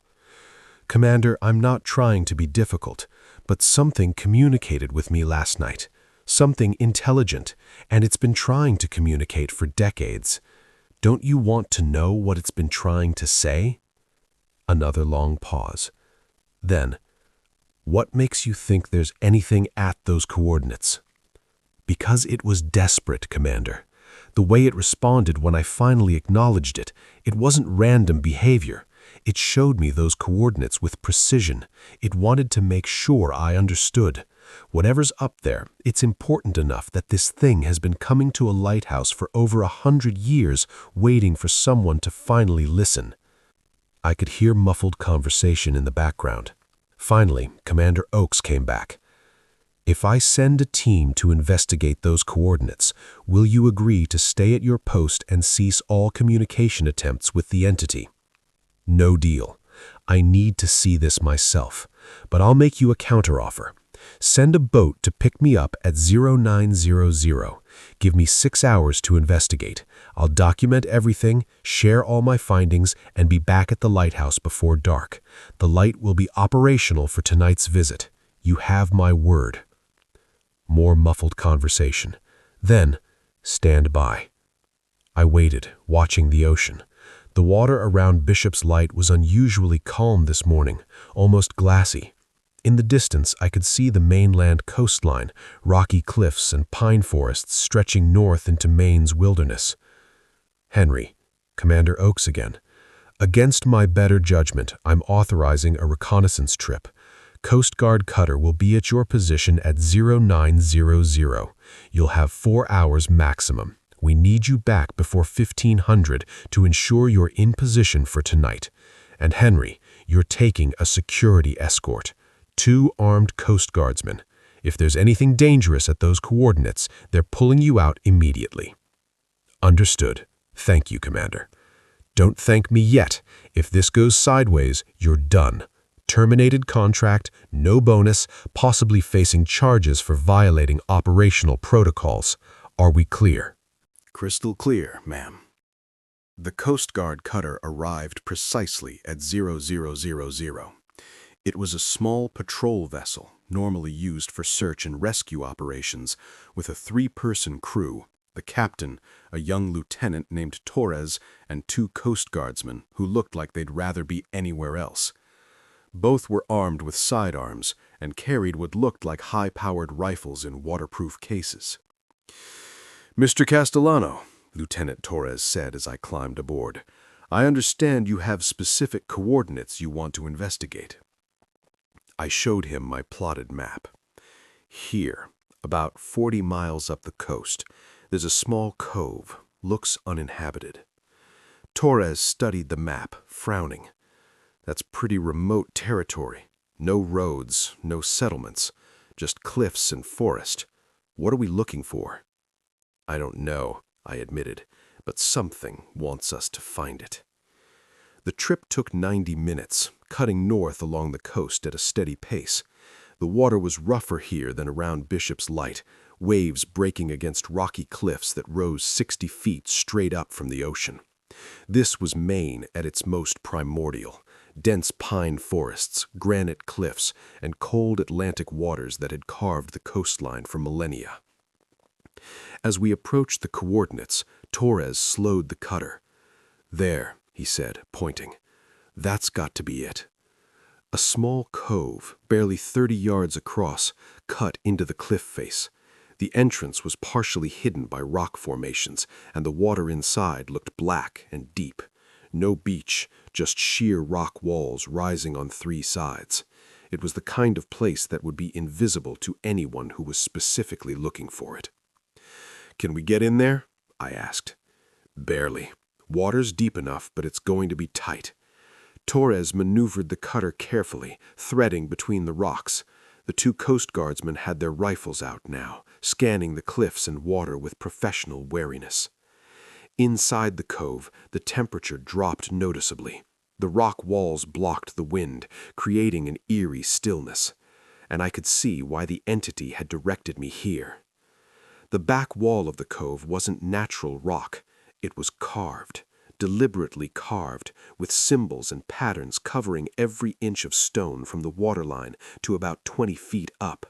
"Commander, I'm not trying to be difficult, but something communicated with me last night. Something intelligent, and it's been trying to communicate for decades. Don't you want to know what it's been trying to say?" Another long pause. Then, "What makes you think there's anything at those coordinates?" "Because it was desperate, Commander. The way it responded when I finally acknowledged it, it wasn't random behavior. It showed me those coordinates with precision. It wanted to make sure I understood. Whatever's up there, it's important enough that this thing has been coming to a lighthouse for over 100 years, waiting for someone to finally listen." I could hear muffled conversation in the background. Finally, Commander Oakes came back. "If I send a team to investigate those coordinates, will you agree to stay at your post and cease all communication attempts with the entity?" "No deal. I need to see this myself, but I'll make you a counteroffer. Send a boat to pick me up at 0900. Give me 6 hours to investigate. I'll document everything, share all my findings, and be back at the lighthouse before dark. The light will be operational for tonight's visit. You have my word." More muffled conversation. Then, "Stand by." I waited, watching the ocean. The water around Bishop's Light was unusually calm this morning, almost glassy. In the distance, I could see the mainland coastline, rocky cliffs and pine forests stretching north into Maine's wilderness. "Henry," Commander Oakes again. "Against my better judgment, I'm authorizing a reconnaissance trip. Coast Guard cutter will be at your position at 0900. You'll have 4 hours maximum. We need you back before 1500 to ensure you're in position for tonight. And Henry, you're taking a security escort. 2 armed Coast Guardsmen. If there's anything dangerous at those coordinates, they're pulling you out immediately." "Understood. Thank you, Commander." "Don't thank me yet. If this goes sideways, you're done. Terminated contract, no bonus, possibly facing charges for violating operational protocols. Are we clear?" "Crystal clear, ma'am." The Coast Guard cutter arrived precisely at 0000. It was a small patrol vessel, normally used for search and rescue operations, with a 3-person crew, the captain, a young lieutenant named Torres, and 2 Coast Guardsmen who looked like they'd rather be anywhere else. Both were armed with sidearms and carried what looked like high-powered rifles in waterproof cases. "Mr. Castellano," Lieutenant Torres said as I climbed aboard, "I understand you have specific coordinates you want to investigate." I showed him my plotted map. "Here, about 40 miles up the coast, there's a small cove, looks uninhabited." Torres studied the map, frowning. "That's pretty remote territory. No roads, no settlements, just cliffs and forest. What are we looking for?" "I don't know," I admitted, "but something wants us to find it." The trip took 90 minutes, cutting north along the coast at a steady pace. The water was rougher here than around Bishop's Light, waves breaking against rocky cliffs that rose 60 feet straight up from the ocean. This was Maine at its most primordial. Dense pine forests, granite cliffs, and cold Atlantic waters that had carved the coastline for millennia. As we approached the coordinates, Torres slowed the cutter. "There," he said, pointing. "That's got to be it." A small cove, barely 30 yards across, cut into the cliff face. The entrance was partially hidden by rock formations, and the water inside looked black and deep. No beach, just sheer rock walls rising on 3 sides. It was the kind of place that would be invisible to anyone who was specifically looking for it. "Can we get in there?" I asked. "Barely. Water's deep enough, but it's going to be tight." Torres maneuvered the cutter carefully, threading between the rocks. The 2 Coast Guardsmen had their rifles out now, scanning the cliffs and water with professional wariness. Inside the cove, the temperature dropped noticeably. The rock walls blocked the wind, creating an eerie stillness. And I could see why the entity had directed me here. The back wall of the cove wasn't natural rock. It was carved, deliberately carved, with symbols and patterns covering every inch of stone from the waterline to about 20 feet up.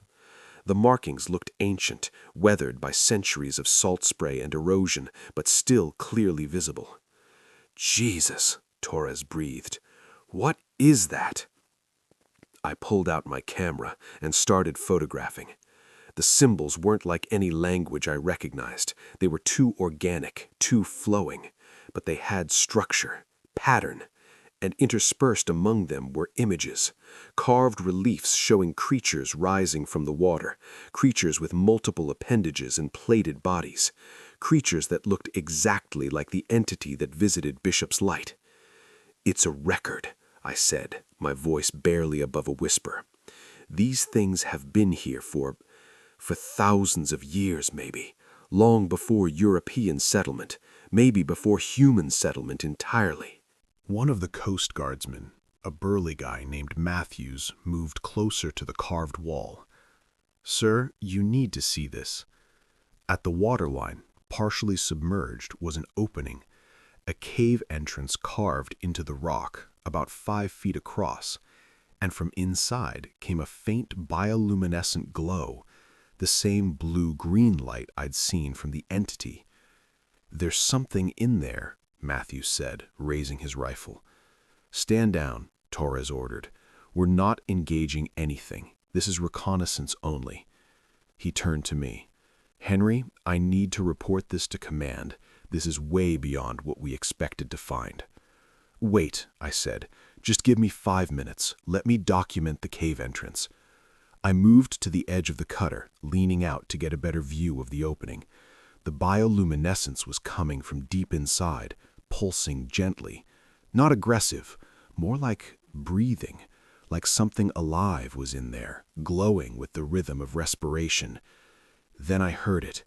The markings looked ancient, weathered by centuries of salt spray and erosion, but still clearly visible. "Jesus," Torres breathed. "What is that?" I pulled out my camera and started photographing. The symbols weren't like any language I recognized. They were too organic, too flowing. But they had structure, pattern, and interspersed among them were images, carved reliefs showing creatures rising from the water, creatures with multiple appendages and plated bodies, creatures that looked exactly like the entity that visited Bishop's Light. "It's a record," I said, my voice barely above a whisper. "These things have been here for thousands of years, maybe, long before European settlement, maybe before human settlement entirely." One of the Coast Guardsmen, a burly guy named Matthews, moved closer to the carved wall. "Sir, you need to see this." At the waterline, partially submerged, was an opening, a cave entrance carved into the rock, about 5 feet across, and from inside came a faint bioluminescent glow, the same blue-green light I'd seen from the entity. "There's something in there," Matthews said, raising his rifle. "Stand down," Torres ordered. "We're not engaging anything. This is reconnaissance only." He turned to me. "Henry, I need to report this to command. This is way beyond what we expected to find." "Wait," I said. "Just give me 5 minutes. Let me document the cave entrance." I moved to the edge of the cutter, leaning out to get a better view of the opening. The bioluminescence was coming from deep inside, pulsing gently. Not aggressive, more like breathing, like something alive was in there, glowing with the rhythm of respiration. Then I heard it,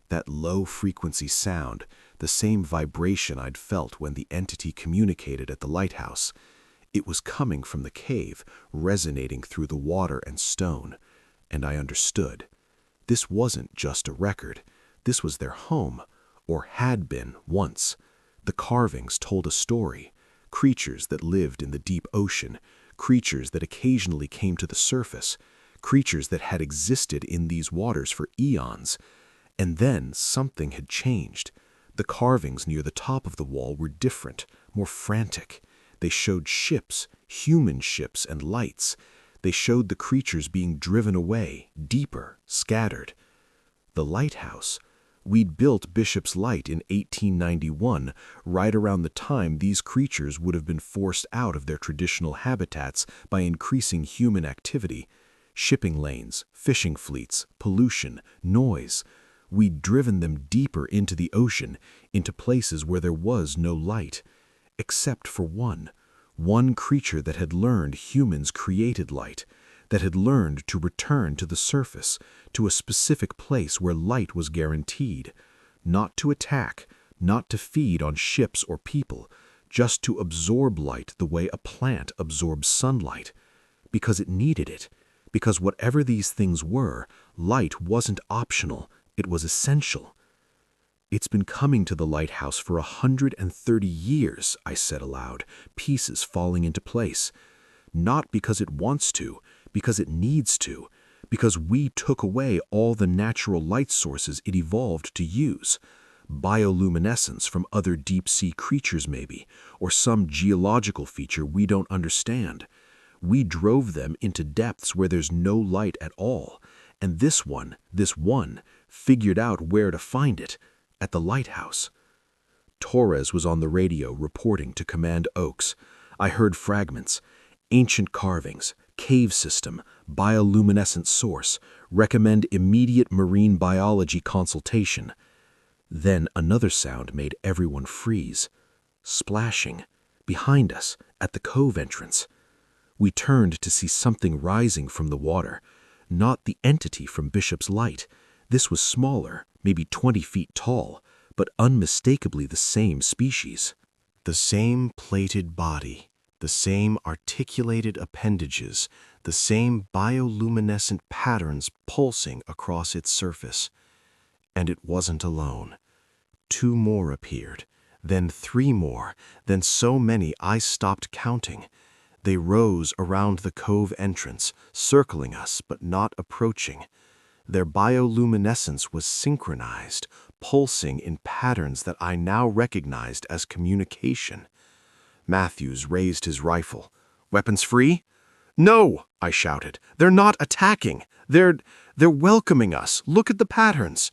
that low-frequency sound, the same vibration I'd felt when the entity communicated at the lighthouse. It was coming from the cave, resonating through the water and stone, and I understood. This wasn't just a record. This was their home, or had been once. The carvings told a story. Creatures that lived in the deep ocean, creatures that occasionally came to the surface, creatures that had existed in these waters for eons. And then something had changed. The carvings near the top of the wall were different, more frantic. They showed ships, human ships and lights. They showed the creatures being driven away, deeper, scattered. The lighthouse. We'd built Bishop's Light in 1891, right around the time these creatures would have been forced out of their traditional habitats by increasing human activity. Shipping lanes, fishing fleets, pollution, noise. We'd driven them deeper into the ocean, into places where there was no light. Except for one creature that had learned humans created light, that had learned to return to the surface, to a specific place where light was guaranteed. Not to attack, not to feed on ships or people, just to absorb light the way a plant absorbs sunlight. Because it needed it. Because whatever these things were, light wasn't optional, it was essential. "It's been coming to the lighthouse for 130 years, I said aloud, pieces falling into place. Not because it wants to, because it needs to, because we took away all the natural light sources it evolved to use. Bioluminescence from other deep-sea creatures maybe, or some geological feature we don't understand. We drove them into depths where there's no light at all, and this one, figured out where to find it. At the lighthouse." Torres was on the radio reporting to Command Oaks. I heard fragments. "Ancient carvings, cave system, bioluminescent source, recommend immediate marine biology consultation." Then another sound made everyone freeze. Splashing. Behind us, at the cove entrance. We turned to see something rising from the water. Not the entity from Bishop's Light. This was smaller, maybe 20 feet tall, but unmistakably the same species. The same plated body, the same articulated appendages, the same bioluminescent patterns pulsing across its surface. And it wasn't alone. 2 more appeared, then 3 more, then so many I stopped counting. They rose around the cove entrance, circling us but not approaching. Their bioluminescence was synchronized, pulsing in patterns that I now recognized as communication. Matthews raised his rifle. "Weapons free?" "No!" I shouted. "They're not attacking. They're welcoming us. Look at the patterns."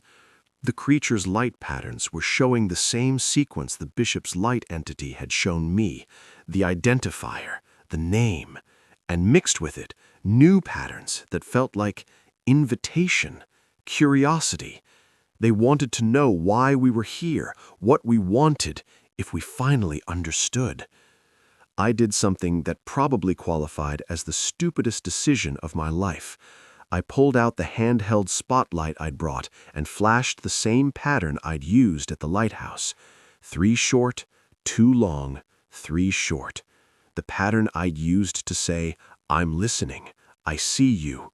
The creature's light patterns were showing the same sequence the Bishop's Light entity had shown me, the identifier, the name, and mixed with it, new patterns that felt like invitation, curiosity. They wanted to know why we were here, what we wanted, if we finally understood. I did something that probably qualified as the stupidest decision of my life. I pulled out the handheld spotlight I'd brought and flashed the same pattern I'd used at the lighthouse. 3 short, 2 long, 3 short. The pattern I'd used to say, "I'm listening, I see you."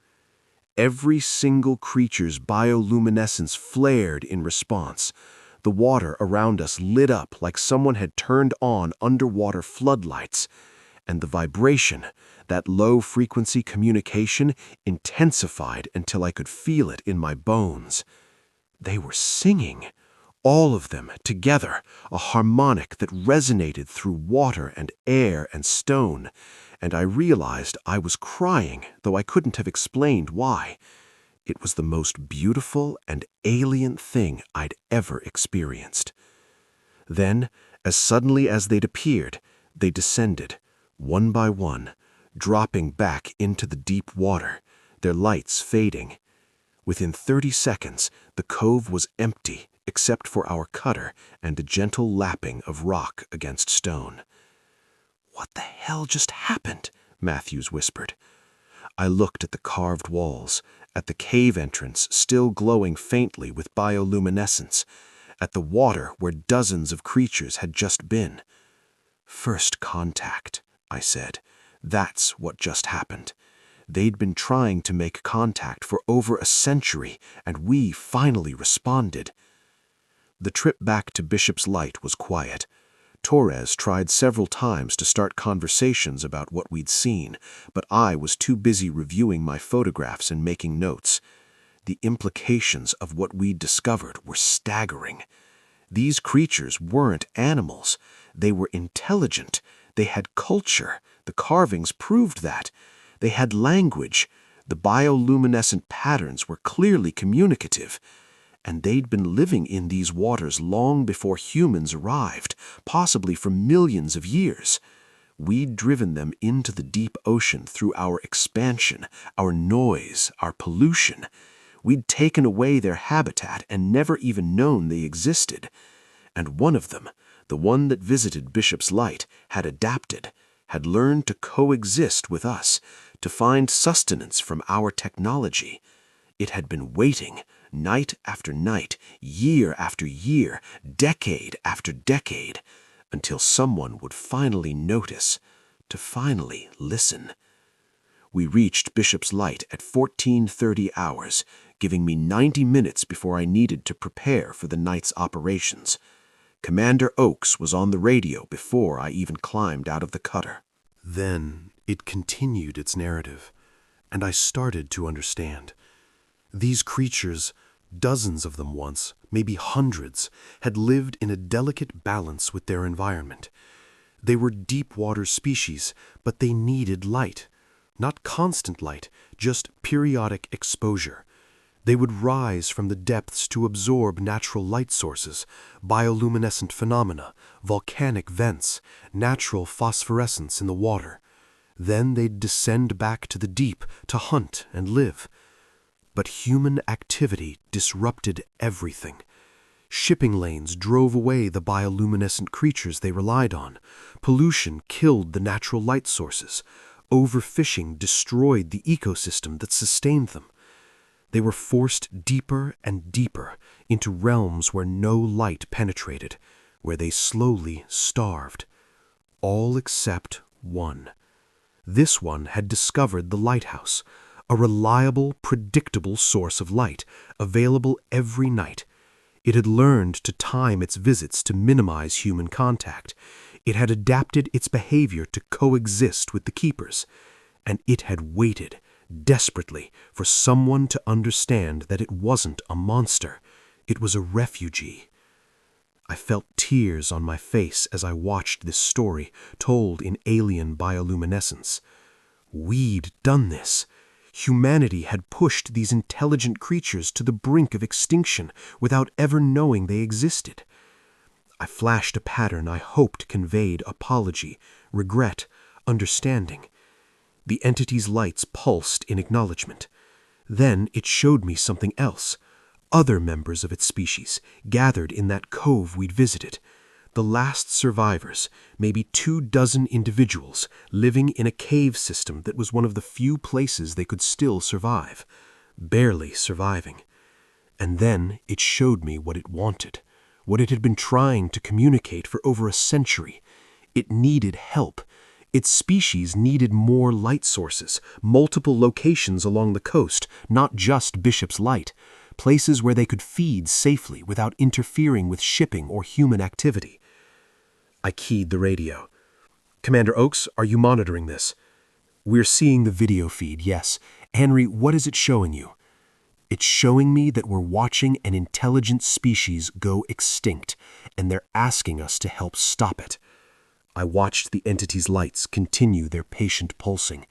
Every single creature's bioluminescence flared in response. The water around us lit up like someone had turned on underwater floodlights, and the vibration, that low-frequency communication, intensified until I could feel it in my bones. They were singing, all of them together, a harmonic that resonated through water and air and stone, and I realized I was crying, though I couldn't have explained why. It was the most beautiful and alien thing I'd ever experienced. Then, as suddenly as they'd appeared, they descended, one by one, dropping back into the deep water, their lights fading. Within 30 seconds, the cove was empty except for our cutter and a gentle lapping of rock against stone. "What the hell just happened?" Matthews whispered. I looked at the carved walls, at the cave entrance still glowing faintly with bioluminescence, at the water where dozens of creatures had just been. "First contact," I said. "That's what just happened. They'd been trying to make contact for over a century, and we finally responded." The trip back to Bishop's Light was quiet. Torres tried several times to start conversations about what we'd seen, but I was too busy reviewing my photographs and making notes. The implications of what we'd discovered were staggering. These creatures weren't animals. They were intelligent. They had culture. The carvings proved that. They had language. The bioluminescent patterns were clearly communicative. And they'd been living in these waters long before humans arrived, possibly for millions of years. We'd driven them into the deep ocean through our expansion, our noise, our pollution. We'd taken away their habitat and never even known they existed. And one of them, the one that visited Bishop's Light, had adapted, had learned to coexist with us, to find sustenance from our technology. It had been waiting, night after night, year after year, decade after decade, until someone would finally notice, to finally listen. We reached Bishop's Light at 14:30 hours, giving me 90 minutes before I needed to prepare for the night's operations. Commander Oakes was on the radio before I even climbed out of the cutter. Then it continued its narrative, and I started to understand. These creatures, dozens of them once, maybe hundreds, had lived in a delicate balance with their environment. They were deep-water species, but they needed light. Not constant light, just periodic exposure. They would rise from the depths to absorb natural light sources, bioluminescent phenomena, volcanic vents, natural phosphorescence in the water. Then they'd descend back to the deep to hunt and live. But human activity disrupted everything. Shipping lanes drove away the bioluminescent creatures they relied on. Pollution killed the natural light sources. Overfishing destroyed the ecosystem that sustained them. They were forced deeper and deeper into realms where no light penetrated, where they slowly starved. All except one. This one had discovered the lighthouse, a reliable, predictable source of light, available every night. It had learned to time its visits to minimize human contact. It had adapted its behavior to coexist with the keepers. And it had waited, desperately, for someone to understand that it wasn't a monster. It was a refugee. I felt tears on my face as I watched this story told in alien bioluminescence. We'd done this. Humanity had pushed these intelligent creatures to the brink of extinction without ever knowing they existed. I flashed a pattern I hoped conveyed apology, regret, understanding. The entity's lights pulsed in acknowledgement. Then it showed me something else. Other members of its species, gathered in that cove we'd visited. The last survivors, maybe 24 individuals, living in a cave system that was one of the few places they could still survive. Barely surviving. And then it showed me what it wanted, what it had been trying to communicate for over a century. It needed help. Its species needed more light sources, multiple locations along the coast, not just Bishop's Light, places where they could feed safely without interfering with shipping or human activity. I keyed the radio. "Commander Oakes, are you monitoring this?" "We're seeing the video feed, yes. Henry, what is it showing you?" "It's showing me that we're watching an intelligent species go extinct, and they're asking us to help stop it." I watched the entity's lights continue their patient pulsing.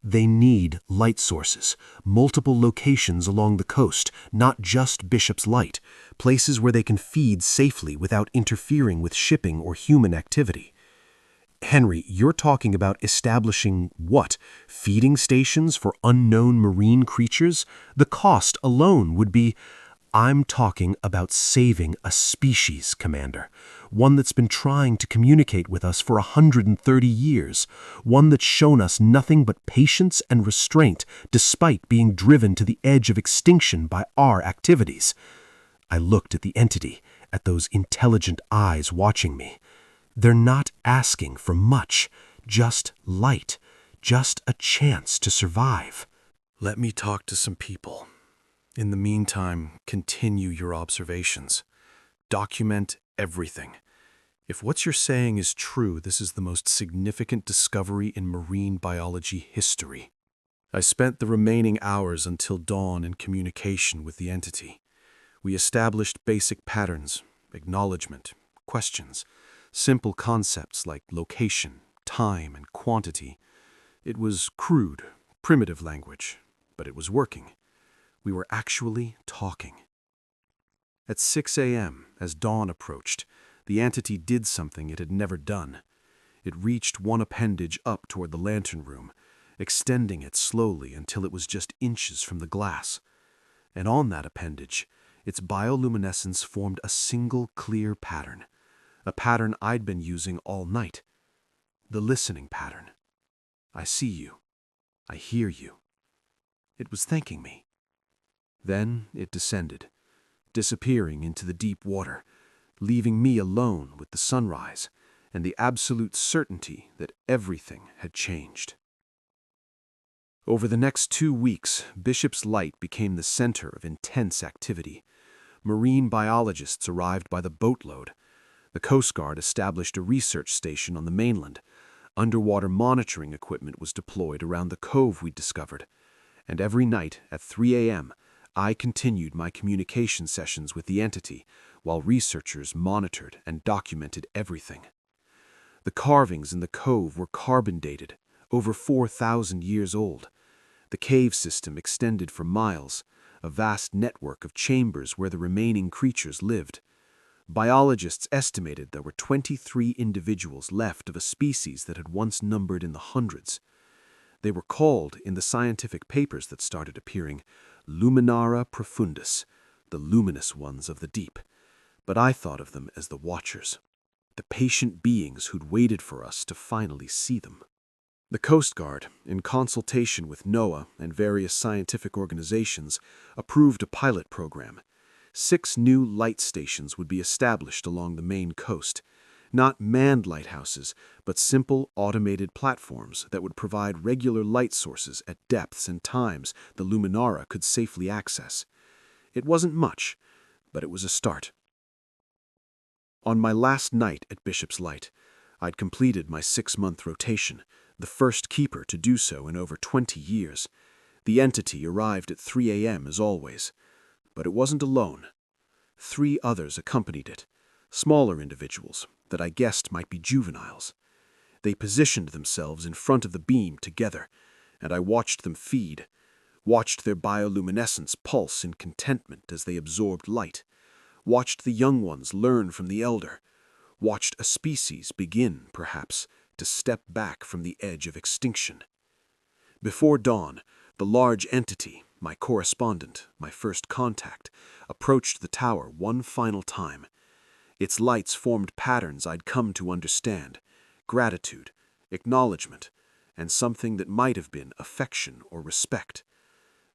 They need light sources, multiple locations along the coast, not just Bishop's Light, places where they can feed safely without interfering with shipping or human activity. "Henry, you're talking about establishing what? Feeding stations for unknown marine creatures? The cost alone would be—" "I'm talking about saving a species, Commander. One that's been trying to communicate with us for 130 years. One that's shown us nothing but patience and restraint despite being driven to the edge of extinction by our activities." I looked at the entity, at those intelligent eyes watching me. They're not asking for much, just light, just a chance to survive. Let me talk to some people. In the meantime, continue your observations. Document everything. If what you're saying is true, this is the most significant discovery in marine biology history. I spent the remaining hours until dawn in communication with the entity. We established basic patterns, acknowledgement, questions, simple concepts like location, time, and quantity. It was crude, primitive language, but it was working. We were actually talking. At 6 a.m., as dawn approached, the entity did something it had never done. It reached one appendage up toward the lantern room, extending it slowly until it was just inches from the glass. And on that appendage, its bioluminescence formed a single clear pattern, a pattern I'd been using all night. The listening pattern. I see you. I hear you. It was thanking me. Then it descended, disappearing into the deep water, leaving me alone with the sunrise and the absolute certainty that everything had changed. Over the next 2 weeks, Bishop's Light became the center of intense activity. Marine biologists arrived by the boatload. The Coast Guard established a research station on the mainland. Underwater monitoring equipment was deployed around the cove we'd discovered. And every night at 3 a.m., I continued my communication sessions with the entity while researchers monitored and documented everything. The carvings in the cove were carbon dated, over 4,000 years old. The cave system extended for miles, a vast network of chambers where the remaining creatures lived. Biologists estimated there were 23 individuals left of a species that had once numbered in the hundreds. They were called, in the scientific papers that started appearing, Luminara Profundus, the luminous ones of the deep. But I thought of them as the Watchers, the patient beings who'd waited for us to finally see them. The Coast Guard, in consultation with NOAA and various scientific organizations, approved a pilot program. 6 new light stations would be established along the Maine coast. Not manned lighthouses, but simple automated platforms that would provide regular light sources at depths and times the Luminara could safely access. It wasn't much, but it was a start. On my last night at Bishop's Light, I'd completed my 6-month rotation, the first keeper to do so in over 20 years. The entity arrived at 3 a.m. as always, but it wasn't alone. 3 others accompanied it, smaller individuals that I guessed might be juveniles. They positioned themselves in front of the beam together, and I watched them feed, watched their bioluminescence pulse in contentment as they absorbed light, watched the young ones learn from the elder, watched a species begin, perhaps, to step back from the edge of extinction. Before dawn, the large entity, my correspondent, my first contact, approached the tower one final time. Its lights formed patterns I'd come to understand: gratitude, acknowledgement, and something that might have been affection or respect.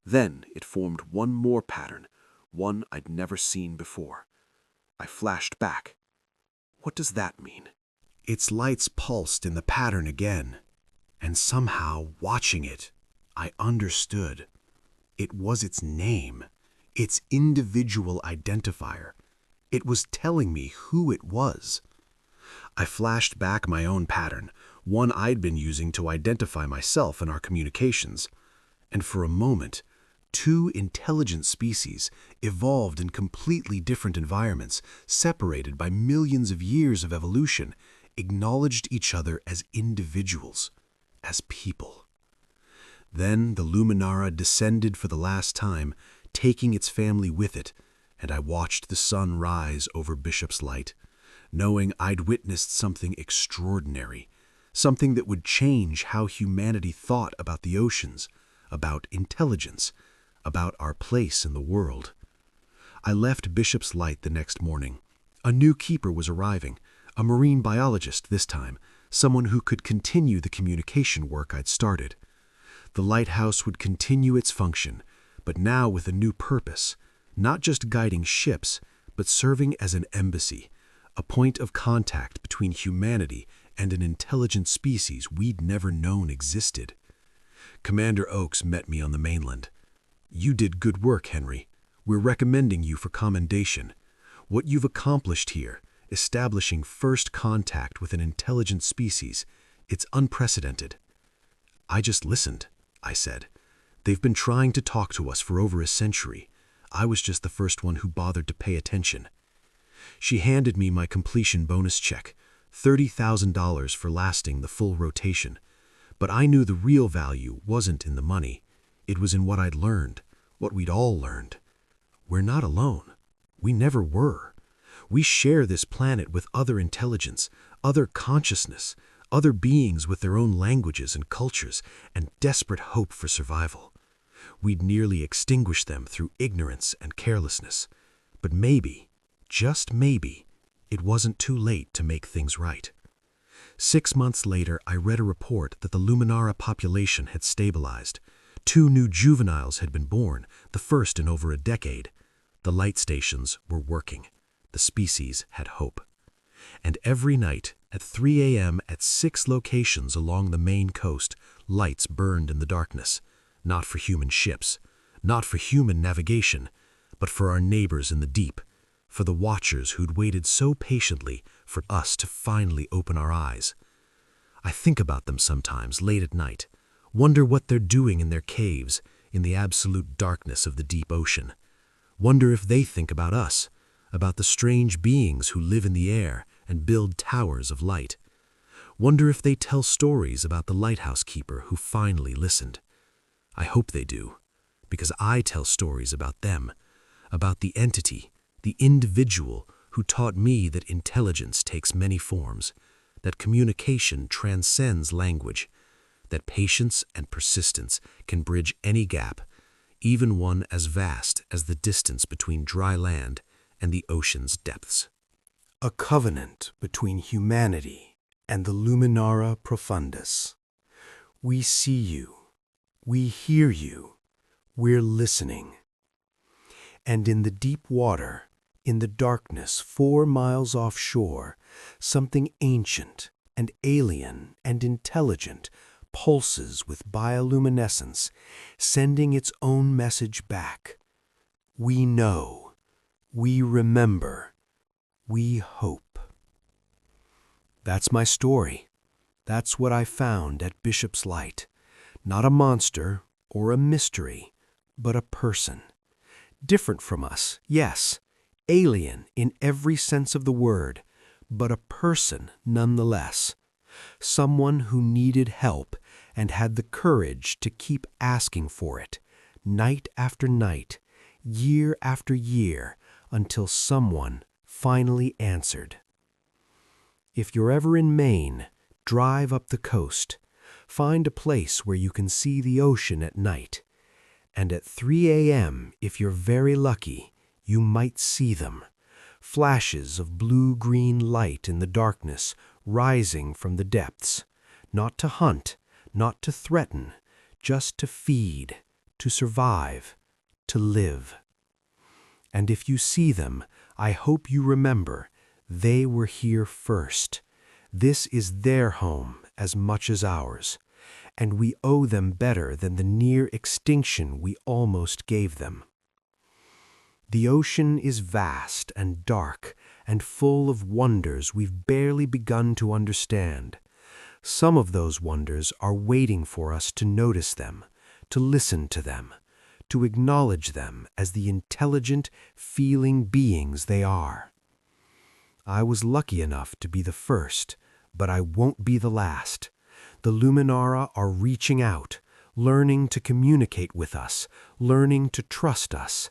Then it formed one more pattern, one I'd never seen before. I flashed back. What does that mean? Its lights pulsed in the pattern again, and somehow, watching it, I understood. It was its name, its individual identifier. It was telling me who it was. I flashed back my own pattern, one I'd been using to identify myself and our communications. And for a moment, two intelligent species, evolved in completely different environments, separated by millions of years of evolution, acknowledged each other as individuals, as people. Then the Luminara descended for the last time, taking its family with it, and I watched the sun rise over Bishop's Light, knowing I'd witnessed something extraordinary, something that would change how humanity thought about the oceans, about intelligence, about our place in the world. I left Bishop's Light the next morning. A new keeper was arriving, a marine biologist this time, someone who could continue the communication work I'd started. The lighthouse would continue its function, but now with a new purpose, not just guiding ships, but serving as an embassy, a point of contact between humanity and an intelligent species we'd never known existed. Commander Oakes met me on the mainland. "You did good work, Henry. We're recommending you for commendation. What you've accomplished here, establishing first contact with an intelligent species, it's unprecedented." "I just listened," I said. "They've been trying to talk to us for over a century. I was just the first one who bothered to pay attention." She handed me my completion bonus check, $30,000 for lasting the full rotation. But I knew the real value wasn't in the money. It was in what I'd learned, what we'd all learned. We're not alone. We never were. We share this planet with other intelligence, other consciousness, other beings with their own languages and cultures and desperate hope for survival. We'd nearly extinguished them through ignorance and carelessness. But maybe, just maybe, it wasn't too late to make things right. 6 months later, I read a report that the Luminara population had stabilized. 2 new juveniles had been born, the first in over a decade. The light stations were working. The species had hope. And every night, at 3 a.m. at 6 locations along the Maine coast, lights burned in the darkness. Not for human ships, not for human navigation, but for our neighbors in the deep, for the watchers who'd waited so patiently for us to finally open our eyes. I think about them sometimes late at night, wonder what they're doing in their caves, in the absolute darkness of the deep ocean. Wonder if they think about us, about the strange beings who live in the air and build towers of light. Wonder if they tell stories about the lighthouse keeper who finally listened. I hope they do, because I tell stories about them, about the entity, the individual who taught me that intelligence takes many forms, that communication transcends language, that patience and persistence can bridge any gap, even one as vast as the distance between dry land and the ocean's depths. A covenant between humanity and the Luminara Profundus. We see you. We hear you. We're listening. And in the deep water, in the darkness 4 miles offshore, something ancient and alien and intelligent pulses with bioluminescence, sending its own message back. We know. We remember. We hope. That's my story. That's what I found at Bishop's Light. Not a monster or a mystery, but a person. Different from us, yes. Alien in every sense of the word, but a person nonetheless. Someone who needed help and had the courage to keep asking for it, night after night, year after year, until someone finally answered. If you're ever in Maine, drive up the coast. Find a place where you can see the ocean at night. And at 3 a.m., if you're very lucky, you might see them. flashes of blue-green light in the darkness rising from the depths, not to hunt, not to threaten, just to feed, to survive, to live. And if you see them, I hope you remember, they were here first. This is their home as much as ours, and we owe them better than the near extinction we almost gave them. The ocean is vast and dark and full of wonders we've barely begun to understand. Some of those wonders are waiting for us to notice them, to listen to them, to acknowledge them as the intelligent, feeling beings they are. I was lucky enough to be the first, but I won't be the last. The Luminara are reaching out, learning to communicate with us, learning to trust us.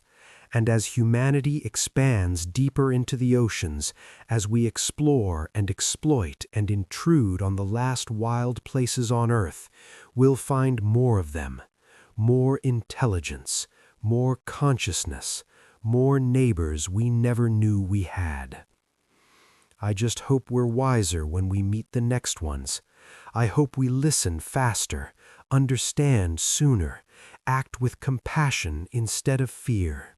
And as humanity expands deeper into the oceans, as we explore and exploit and intrude on the last wild places on Earth, we'll find more of them, more intelligence, more consciousness, more neighbors we never knew we had. I just hope we're wiser when we meet the next ones. I hope we listen faster, understand sooner, act with compassion instead of fear.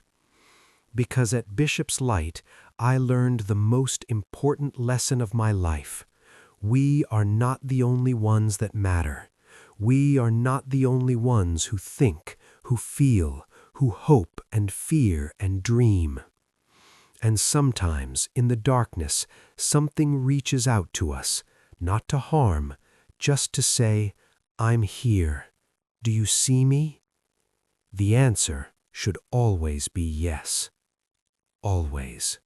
Because at Bishop's Light, I learned the most important lesson of my life. We are not the only ones that matter. We are not the only ones who think, who feel, who hope and fear and dream. And sometimes, in the darkness, something reaches out to us, not to harm, just to say, I'm here. Do you see me? The answer should always be yes. Always.